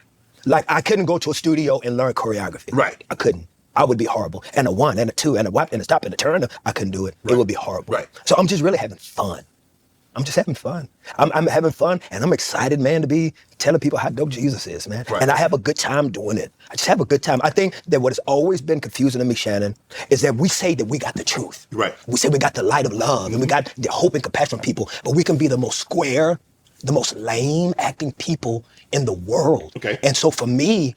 Like, I couldn't go to a studio and learn choreography. Right. I couldn't. I would be horrible. And a one, and a two, and a whop, and a stop, and a turn, I couldn't do it. Right. It would be horrible. Right. So I'm just really having fun. I'm just having fun. I'm having fun, and I'm excited, man, to be telling people how dope Jesus is, man. Right. And I have a good time doing it. I just have a good time. I think that what has always been confusing to me, Shannon, is that we say that we got the truth. Right. We say we got the light of love, and we got the hope and compassion from people, but we can be the most square, the most lame acting people in the world. Okay. And so for me,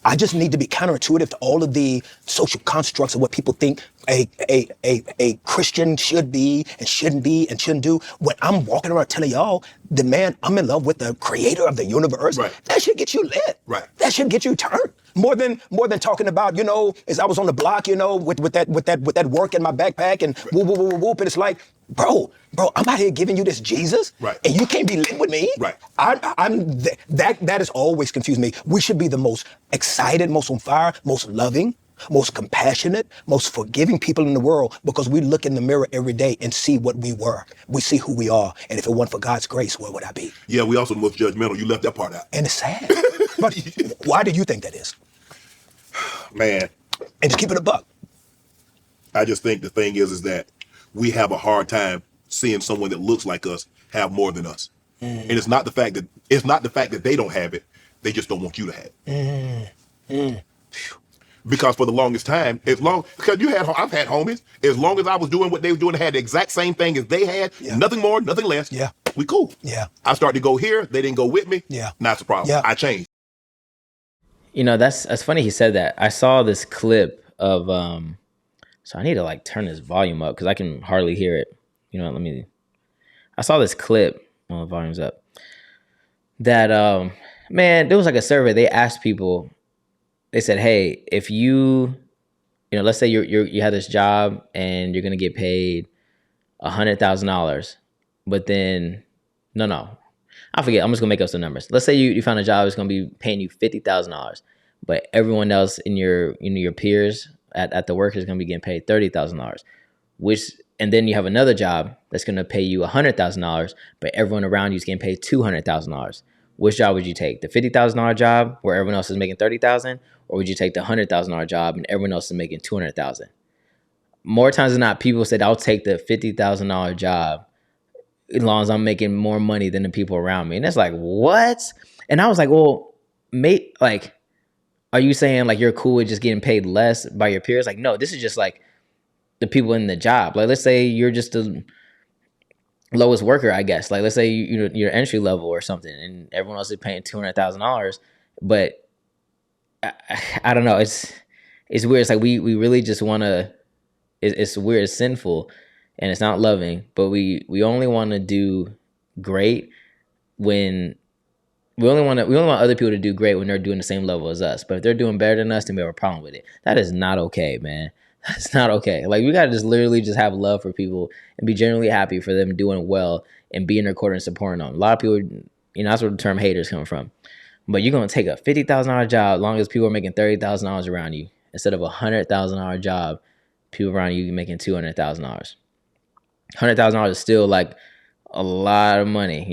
I just need to be counterintuitive to all of the social constructs of what people think a Christian should be and shouldn't do. When I'm walking around telling y'all that, man, I'm in love with the creator of the universe, right. That should get you lit. Right. That should get you turned. More than talking about, you know, as I was on the block, you know, with that work in my backpack and whoop, whoop, whoop, whoop. And it's like, bro, I'm out here giving you this Jesus, right. And you can't be lit with me. Right. That has always confused me. We should be the most excited, most on fire, most loving, most compassionate, most forgiving people in the world, because we look in the mirror every day and see what we were. We see who we are. And if it weren't for God's grace, where would I be? Yeah, we also the most judgmental. You left that part out. And it's sad. But why do you think that is? Man. And just keep it a buck. I just think the thing is that we have a hard time seeing someone that looks like us have more than us. And it's not the fact that they don't have it. They just don't want you to have it. Because for the longest time, because I've had homies, as long as I was doing what they were doing, had the exact same thing as they had, nothing more, nothing less. Yeah. We cool. Yeah. I started to go here, they didn't go with me. Yeah. Not a problem. Yeah. I changed. You know, that's funny he said that. I saw this clip of so I need to like turn this volume up because I can hardly hear it. You know, I saw this clip, well, the volume's up, that man, there was like a survey. They asked people, they said, hey, if you know, let's say you have this job and you're gonna get paid $100,000, but then no, I forget. I'm just gonna make up some numbers. Let's say you found a job that's gonna be paying you $50,000, but everyone else in your peers at the work is gonna be getting paid $30,000. And then you have another job that's gonna pay you $100,000, but everyone around you is getting paid $200,000. Which job would you take? The $50,000 job where everyone else is making $30,000, or would you take the $100,000 job and everyone else is making $200,000? More times than not, people said I'll take the $50,000 job as long as I'm making more money than the people around me. And it's like, what? And I was like, well, mate, like, are you saying like you're cool with just getting paid less by your peers? Like, no, this is just like the people in the job. Like, let's say you're just the lowest worker, I guess. Like, let's say you're entry level or something, and everyone else is paying $200,000. But I don't know. It's weird. It's like we really just want to. It's weird. It's sinful, and it's not loving. But we only want to do great when we only want other people to do great when they're doing the same level as us. But if they're doing better than us, then we have a problem with it. That is not okay, man. It's not okay. Like we gotta just literally just have love for people and be genuinely happy for them doing well and being recorded and supporting them. A lot of people, that's where the term haters come from. But you're gonna take a $50,000 job as long as people are making $30,000 around you instead of $100,000 job. People around you making $200,000. $100,000 is still like a lot of money.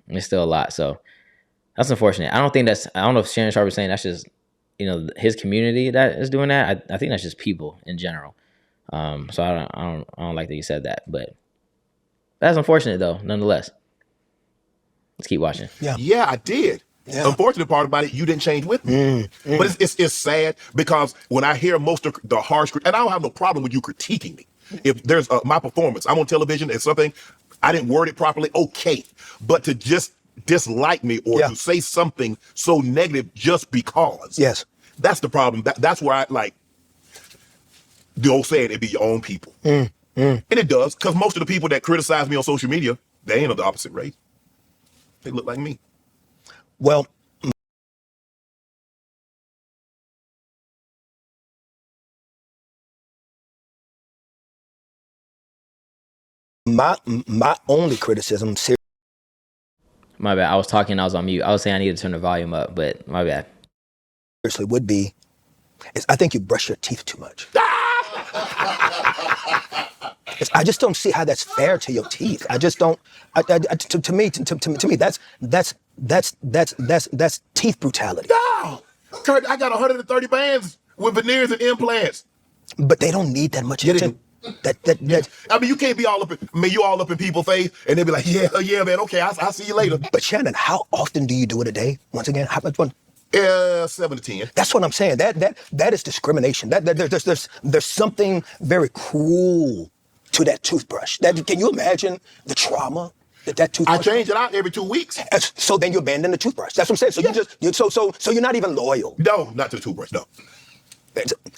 It's still a lot. So that's unfortunate. I don't know if Shannon Sharpe is saying that's just his community that is doing that. I think that's just people in general. So I don't like that you said that, but that's unfortunate though. Nonetheless, let's keep watching. Yeah, I did. Yeah. Unfortunate part about it, you didn't change with me. But it's sad because when I hear most of the harsh, and I don't have no problem with you critiquing me. If there's my performance, I'm on television and something, I didn't word it properly, okay. But to just dislike me or to say something so negative just because. Yes. That's the problem. That's where I like the old saying, it be your own people. And it does, because most of the people that criticize me on social media, they ain't of the opposite race. They look like me. Well, my only criticism, My bad. I was talking. I was on mute. I was saying I needed to turn the volume up, but my bad. seriously, would be, is I think you brush your teeth too much. I just don't see how that's fair to your teeth. I just don't. To me, that's teeth brutality. No, Kirk, I got 130 bands with veneers and implants. But they don't need that much attention. I mean, you can't be all up. You all up in people's face, and they be like, "Yeah, man. Okay, I'll see you later." But Shannon, how often do you do it a day? Once again, how much? 7 to 10. That's what I'm saying. That is discrimination. There's something very cruel to that toothbrush. Can you imagine the trauma that toothbrush? I change it out every 2 weeks. So then you abandon the toothbrush. That's what I'm saying. So you're not even loyal. No, not to the toothbrush. No.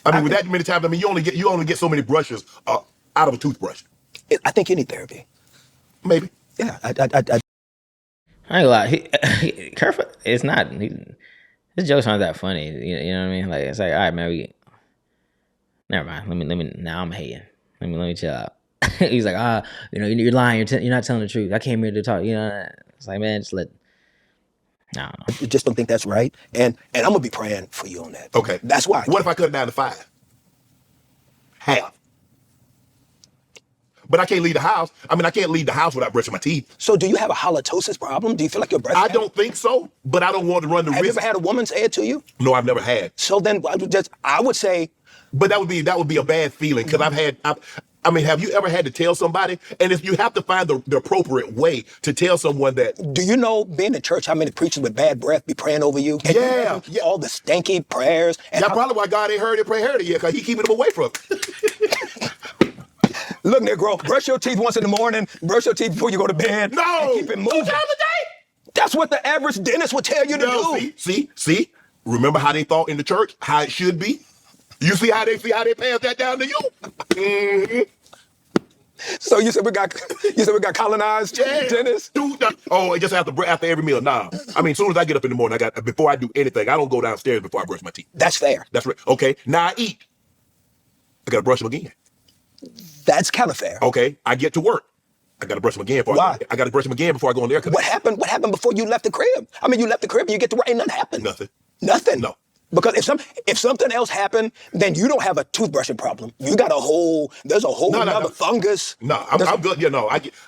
I mean, with that many times, you only get so many brushes out of a toothbrush. I think you need therapy. Maybe. Yeah. I ain't gonna lie. Kirk, it's not. His jokes aren't that funny. You know what I mean? Like it's like, all right, man. Never mind. Let me. Now I'm hating. Let me chill out. He's like, you're lying. You're not telling the truth. I came here to talk. It's like, man, just let. I don't know. I just don't think that's right. And I'm gonna be praying for you on that. Okay. That's why. What if I cut it down to 5? Half. But I can't leave the house. I mean, I can't leave the house without brushing my teeth. So do you have a halitosis problem? Do you feel like your breath? I don't think so, but I don't want to run the risk. Have you ever had a woman say it to you? No, I've never had. So then I would say. But that would be a bad feeling because have you ever had to tell somebody? And if you have to find the appropriate way to tell someone that. Do you know, being in church, how many preachers with bad breath be praying over you? Yeah. All the stanky prayers. That's probably why God ain't heard it yet, because he keeping them away from it. Look, Negro, brush your teeth once in the morning, brush your teeth before you go to bed. No! And keep it moving. 2 times a day? That's what the average dentist would tell you to do. See? Remember how they thought in the church, how it should be? You see how they pass that down to you? Mm-hmm. So you said we got colonized dentists? It just after every meal. Nah. I mean, as soon as I get up in the morning, before I do anything, I don't go downstairs before I brush my teeth. That's fair. That's right. Okay. Now I eat. I gotta brush them again. That's kind of fair. Okay. I get to work. I gotta brush them again. Why? I gotta brush them again before I go in there. What happened before you left the crib? I mean, you left the crib and you get to work, ain't nothing happened. Nothing? No. Because if something else happened, then you don't have a toothbrushing problem. You got there's a whole other fungus. No, I'm good.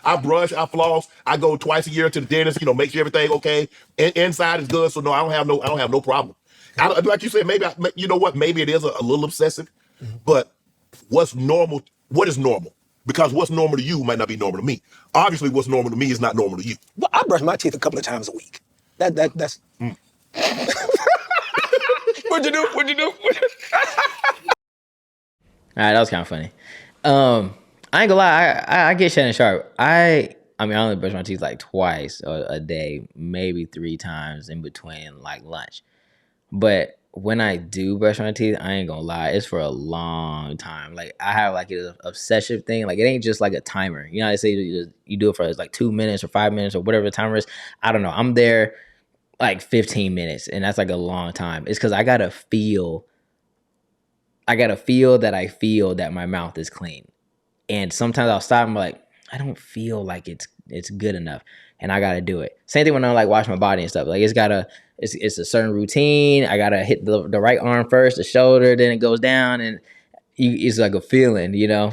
I brush, I floss, I go twice a year to the dentist, make sure everything okay. Inside is good, so no, I don't have no problem. Like you said, maybe maybe it is a little obsessive, but what is normal? Because what's normal to you might not be normal to me. Obviously, what's normal to me is not normal to you. Well, I brush my teeth a couple of times a week. That's. What'd you do? All right, that was kind of funny. I ain't gonna lie, I get Shannon Sharpe. I only brush my teeth like twice a day, maybe 3 times in between like lunch. But when I do brush my teeth, I ain't gonna lie, it's for a long time. Like I have like an obsessive thing. Like it ain't just like a timer. I say you do it for like 2 minutes or 5 minutes or whatever the timer is. I don't know. I'm there like 15 minutes, and that's like a long time. It's because I gotta feel I gotta feel that my mouth is clean. And sometimes I'll stop and be like, I don't feel like it's good enough, and I gotta do it. Same thing when I like wash my body and stuff. Like it's a certain routine. I gotta hit the right arm first, the shoulder, then it goes down, and it's like a feeling, you know.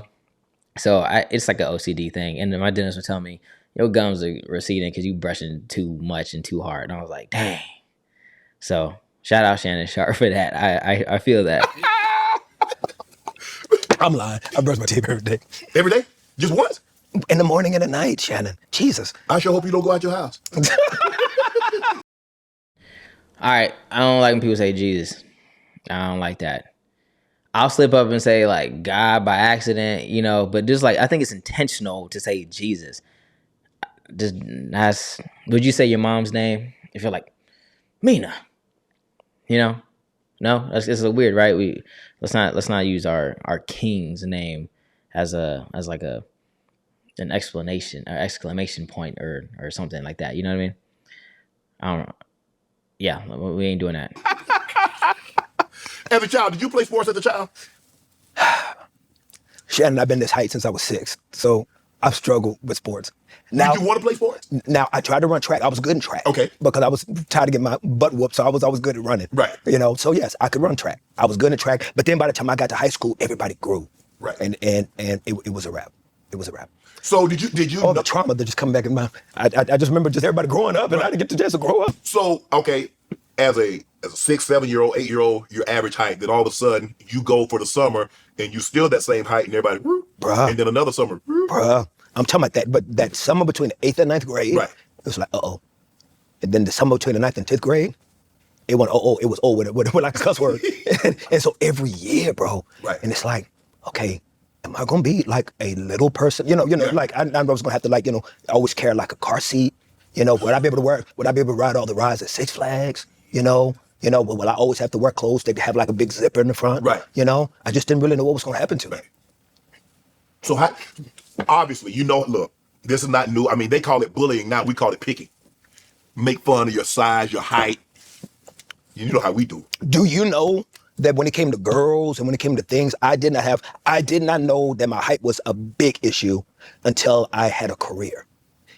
So it's like an OCD thing. And then my dentist would tell me, your gums are receding because you brushing too much and too hard. And I was like, dang. So shout out Shannon Sharpe for that. I feel that. I'm lying. I brush my teeth every day. Every day? Just once? In the morning and at night, Shannon. Jesus. I sure hope you don't go out your house. All right. I don't like when people say Jesus. I don't like that. I'll slip up and say like God by accident, you know, but just like I think it's intentional to say Jesus. Just that's would you say your mom's name if you're like Mina? You know? No? It's a weird, right? Let's not use our king's name as like an explanation or exclamation point or something like that. You know what I mean? I don't know. Yeah, we ain't doing that. As a child, did you play sports as a child? Shannon, I've been this height since I was 6, so I've struggled with sports. Now, did you want to play sports? Now, I tried to run track. I was good in track. Okay. Because I was tired of getting my butt whooped, so I was always good at running. Right. You know, so yes, I could run track. I was good at track, but then by the time I got to high school, everybody grew. Right. And it was a wrap. It was a wrap. So did you all the trauma that just come back in my I just remember just everybody growing up and I didn't get the chance to grow up. So, okay, as a 6, 7-year-old, 8-year-old, your average height, then all of a sudden you go for the summer and you still that same height and everybody, bruh. And then another summer, bruh. I'm talking about that, but that summer between the 8th and 9th grade, right. It was like, uh-oh. And then the summer between the 9th and 10th grade, it went, it was with like a cuss word. and so every year, bro, right. And it's like, okay, am I gonna be like a little person? You know, yeah. Like I was gonna have to like, always carry like a car seat. Would I be able to ride all the rides at Six Flags? Will I always have to wear clothes that have like a big zipper in the front? Right. I just didn't really know what was gonna happen to me. Right. So obviously, look, this is not new. I mean, they call it bullying now. We call it picking. Make fun of your size, your height. You know how we do. Do you know that when it came to girls and when it came to things, I did not know that my height was a big issue until I had a career.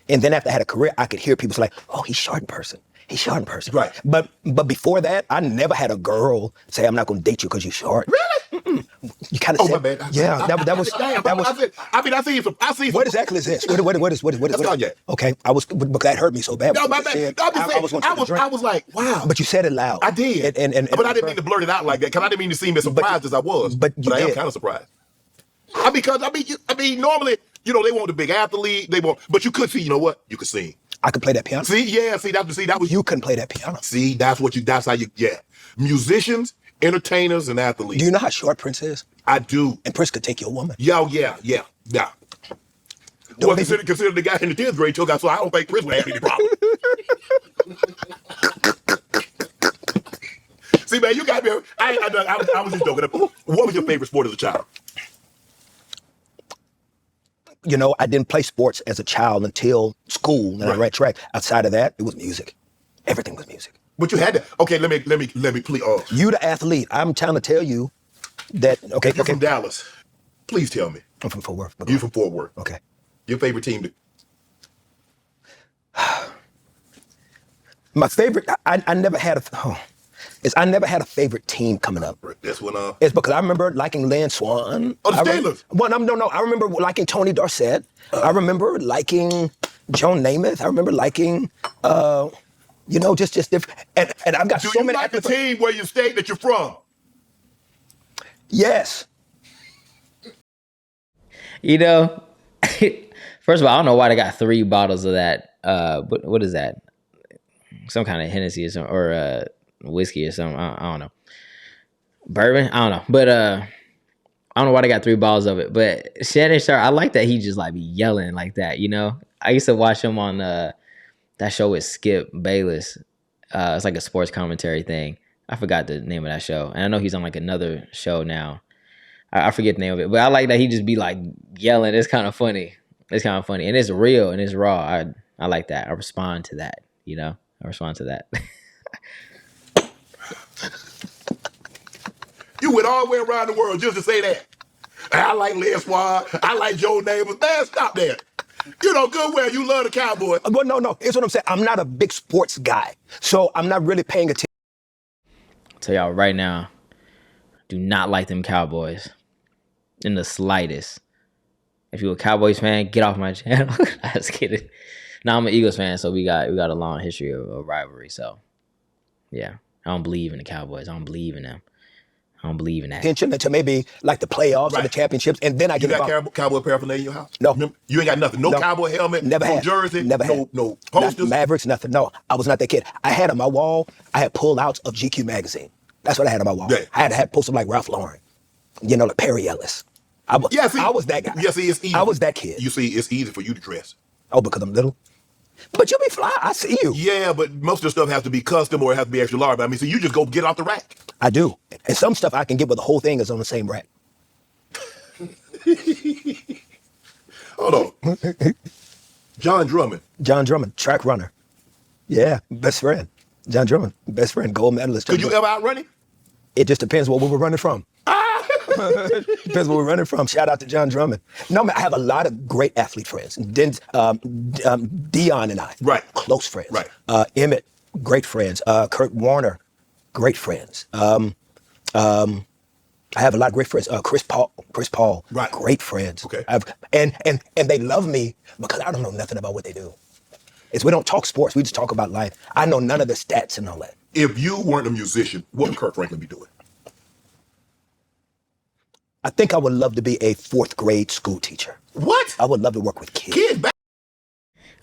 And then after I had a career, I could hear people say like, oh, he's short in person. He's short in person. Right. But before that, I never had a girl say, I'm not going to date you because you're short. Really? Mm-mm. You kind of said, my bad. Yeah, that was. I see some. What exactly is this? What is? That's Kanye. Okay, because that hurt me so bad. No, my bad. I was like, wow. But you said it loud. I did. But I didn't mean to blurt it out like that because I didn't mean to seem as surprised as I was. But I am kind of surprised. Because normally, they want the big athlete. But you could see. You know what? You could sing. I could play that piano. That was you couldn't play that piano. See, that's how you. Musicians, entertainers, and athletes. Do you know how short Prince is? I do. And Prince could take your woman. Yeah. Well, consider the guy in the 10th grade took out, so I don't think Prince would have any problem. See, man, you got me. I was just joking. What was your favorite sport as a child? I didn't play sports as a child until school, and I ran track. Outside of that, it was music. Everything was music. But you had to. Okay, let me please. You the athlete. I'm trying to tell you that. Okay, you're from Dallas. Please tell me. I'm from Fort Worth. You from Fort Worth. Okay. Your favorite team? My favorite. I never had I never had a favorite team coming up. That's when. It's because I remember liking Lynn Swan. Oh, the Steelers. No. I remember liking Tony Dorsett. I remember liking Joe Namath. I remember liking. Just different. And I've got so many. Do you like the team where you stayed that you're from? Yes. First of all, I don't know why they got 3 bottles of that. What is that? Some kind of Hennessy or whiskey or something. I don't know. Bourbon? I don't know. But I don't know why they got 3 bottles of it. But Shannon Sharpe, I like that he just like be yelling like that. I used to watch him on that show with Skip Bayless. It's like a sports commentary thing. I forgot the name of that show. And I know he's on like another show now. I forget the name of it. But I like that he just be like yelling. It's kind of funny. And it's real and it's raw. I like that. I respond to that, I respond to that. You went all the way around the world just to say that. I like Les Suave. I like Joe Neighbors. Man, stop that. You know good well you love the Cowboys. Well, no. Here's what I'm saying. I'm not a big sports guy, so I'm not really paying attention. I'll tell y'all right now, do not like them Cowboys in the slightest. If you're a Cowboys fan, get off my channel. I was kidding. Now I'm an Eagles fan, so we got a long history of rivalry. So yeah, I don't believe in the Cowboys. I don't believe in them. I don't believe in that. Attention to maybe like the playoffs or the championships, and then I You get got Cowboy paraphernalia in your house? No. You ain't got nothing. No Cowboy helmet, never no had. jersey, Never had. no posters. Mavericks, nothing. No, I was not that kid. I had on my wall, I had pull-outs of GQ magazine. That's what I had on my wall. Yeah. I had posters like Ralph Lauren, like Perry Ellis. I was that guy. Yeah, see, it's easy. I was that kid. You see, it's easy for you to dress. Oh, because I'm little? But you be fly. I see you. Yeah, but most of the stuff has to be custom or it has to be extra large. I mean, so you just go get off the rack. I do. And some stuff I can get where the whole thing is on the same rack. Hold on. John Drummond, track runner. Yeah, best friend. John Drummond, best friend, gold medalist. Could you ever outrun him? It just depends what we were running from. Depends where we're running from. Shout out to John Drummond. No, man, I have a lot of great athlete friends. Dion and I, right, close friends. Right. Emmett, great friends. Kurt Warner, great friends. I have a lot of great friends. Chris Paul, right, great friends. Okay. And they love me because I don't know nothing about what they do. We don't talk sports. We just talk about life. I know none of the stats and all that. If you weren't a musician, what would Kirk Franklin be doing? I think I would love to be a 4th grade school teacher. What? I would love to work with kids.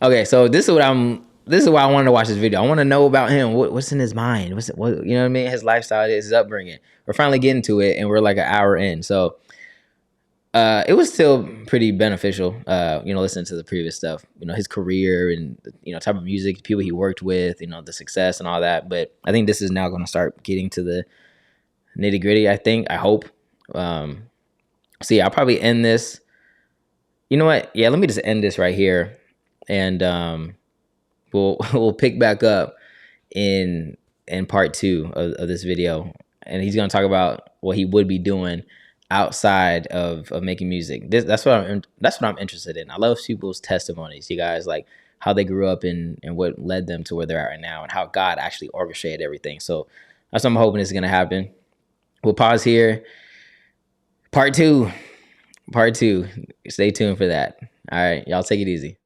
Okay, so this is why I wanted to watch this video. I want to know about him. What's in his mind? You know what I mean? His lifestyle, his upbringing. We're finally getting to it, and we're like an hour in. So it was still pretty beneficial, listening to the previous stuff. His career and, type of music, people he worked with, the success and all that. But I think this is now going to start getting to the nitty gritty, I hope. So yeah, I'll probably end this. You know what? Yeah, let me just end this right here. And we'll pick back up in part 2 of this video, and he's gonna talk about what he would be doing outside of making music. That's what I'm interested in. I love people's testimonies, you guys, like how they grew up and what led them to where they're at right now, and how God actually orchestrated everything. So that's what I'm hoping is gonna happen. We'll pause here. Part 2. Stay tuned for that. All right, y'all take it easy.